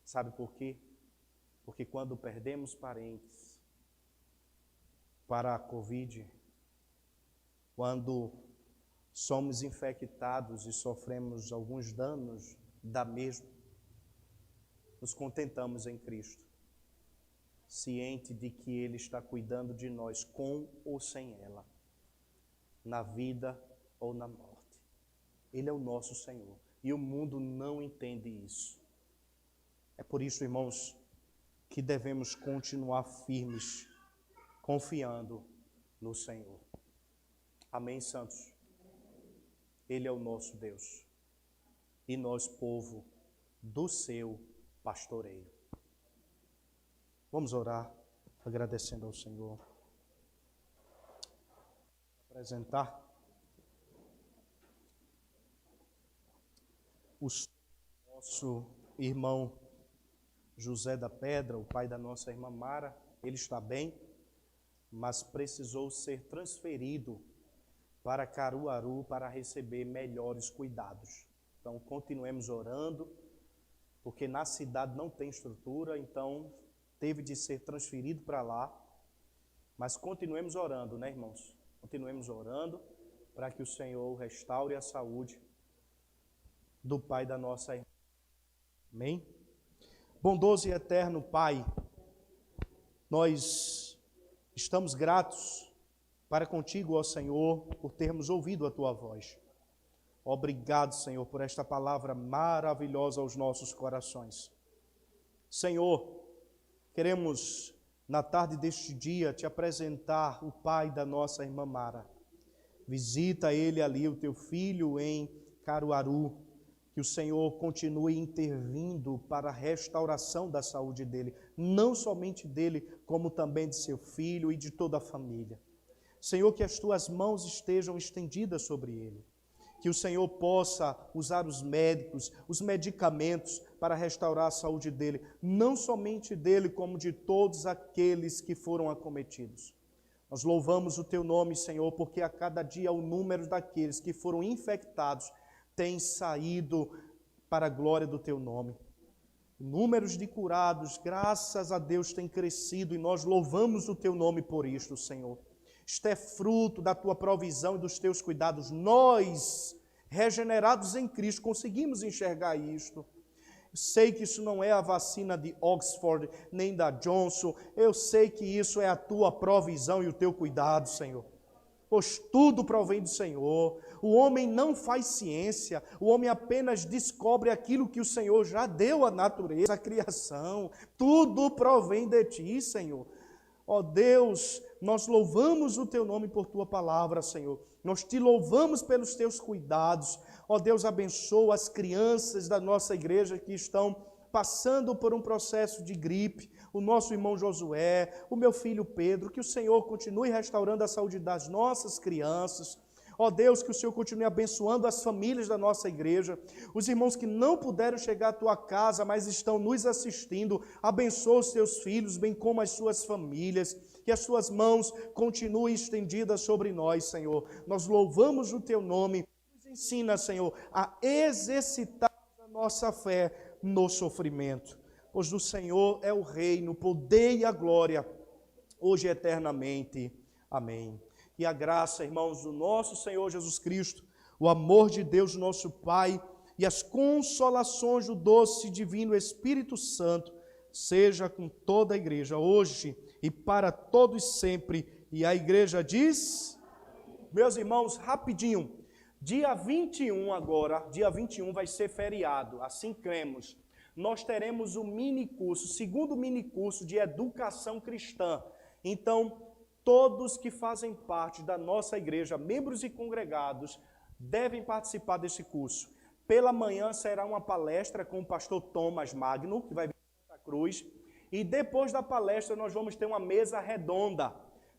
Sabe por quê? Porque quando perdemos parentes, para a Covid, quando somos infectados e sofremos alguns danos da mesma, nos contentamos em Cristo, ciente de que Ele está cuidando de nós com ou sem ela, na vida ou na morte. Ele é o nosso Senhor e o mundo não entende isso. É por isso, irmãos, que devemos continuar firmes, confiando no Senhor. Amém, santos? Ele é o nosso Deus e nós, povo do seu pastoreio. Vamos orar, agradecendo ao Senhor. Apresentar o nosso irmão José da Pedra, o pai da nossa irmã Mara. Ele está bem, mas precisou ser transferido para Caruaru para receber melhores cuidados. Então, continuemos orando, porque na cidade não tem estrutura, então teve de ser transferido para lá. Mas continuemos orando, né, irmãos? Continuemos orando para que o Senhor restaure a saúde do pai da nossa irmã. Amém? Bondoso e eterno Pai, nós estamos gratos para contigo, ó Senhor, por termos ouvido a tua voz. Obrigado, Senhor, por esta palavra maravilhosa aos nossos corações. Senhor, queremos, na tarde deste dia, te apresentar o pai da nossa irmã Mara. Visita ele ali, o teu filho, em Caruaru. Que o Senhor continue intervindo para a restauração da saúde dele, não somente dele, como também de seu filho e de toda a família. Senhor, que as tuas mãos estejam estendidas sobre ele. Que o Senhor possa usar os médicos, os medicamentos para restaurar a saúde dele, não somente dele, como de todos aqueles que foram acometidos. Nós louvamos o teu nome, Senhor, porque a cada dia o número daqueles que foram infectados tem saído para a glória do teu nome. Números de curados, graças a Deus, tem crescido e nós louvamos o teu nome por isto, Senhor. Isto é fruto da tua provisão e dos teus cuidados. Nós, regenerados em Cristo, conseguimos enxergar isto. Eu sei que isso não é a vacina de Oxford, nem da Johnson. Eu sei que isso é a tua provisão e o teu cuidado, Senhor. Pois tudo provém do Senhor. O homem não faz ciência, o homem apenas descobre aquilo que o Senhor já deu à natureza, à criação. Tudo provém de ti, Senhor. Ó Deus, nós louvamos o teu nome por tua palavra, Senhor. Nós te louvamos pelos teus cuidados. Ó Deus, abençoa as crianças da nossa igreja que estão passando por um processo de gripe. O nosso irmão Josué, o meu filho Pedro, que o Senhor continue restaurando a saúde das nossas crianças. Ó Deus, que o Senhor continue abençoando as famílias da nossa igreja, os irmãos que não puderam chegar à tua casa, mas estão nos assistindo, abençoa os teus filhos, bem como as suas famílias, que as suas mãos continuem estendidas sobre nós, Senhor. Nós louvamos o teu nome, nos ensina, Senhor, a exercitar a nossa fé no sofrimento. Pois do Senhor é o reino, o poder e a glória, hoje e eternamente. Amém. E a graça, irmãos, do nosso Senhor Jesus Cristo, o amor de Deus, nosso Pai, e as consolações do doce e divino Espírito Santo, seja com toda a igreja, hoje e para todos sempre. E a igreja diz, meus irmãos, rapidinho, dia 21 agora, dia 21 vai ser feriado, assim cremos. Nós teremos o minicurso, segundo minicurso de educação cristã. Então, todos que fazem parte da nossa igreja, membros e congregados, devem participar desse curso. Pela manhã será uma palestra com o pastor Thomas Magno, que vai vir de Santa Cruz. E depois da palestra nós vamos ter uma mesa redonda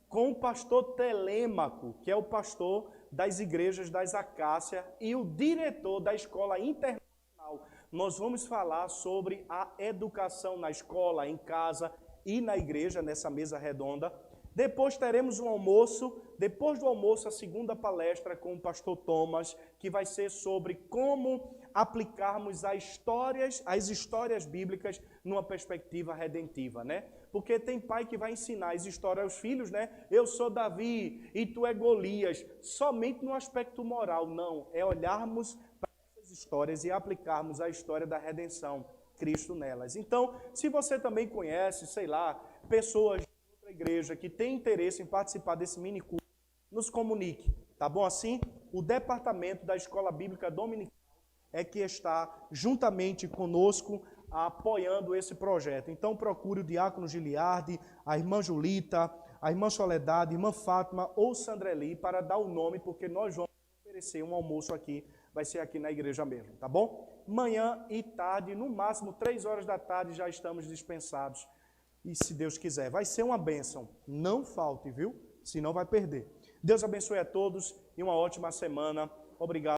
com o pastor Telêmaco, que é o pastor das igrejas das Acácia e o diretor da escola internacional. Nós vamos falar sobre a educação na escola, em casa e na igreja, nessa mesa redonda. Depois teremos um almoço, depois do almoço a segunda palestra com o pastor Thomas, que vai ser sobre como aplicarmos as histórias bíblicas numa perspectiva redentiva, né? Porque tem pai que vai ensinar as histórias aos filhos, né? Eu sou Davi e tu é Golias, somente no aspecto moral. Não, é olharmos para essas histórias e aplicarmos a história da redenção, Cristo nelas. Então, se você também conhece, sei lá, pessoas de outra igreja que têm interesse em participar desse mini curso, nos comunique, tá bom assim? O departamento da Escola Bíblica Dominical é que está juntamente conosco apoiando esse projeto. Então procure o diácono Giliardi, a irmã Julita, a irmã Soledade, a irmã Fátima ou Sandreli para dar o nome, porque nós vamos oferecer um almoço aqui, vai ser aqui na igreja mesmo, tá bom? Manhã e tarde, no máximo 3 horas da tarde já estamos dispensados. E se Deus quiser, vai ser uma bênção. Não falte, viu? Senão vai perder. Deus abençoe a todos e uma ótima semana. Obrigado.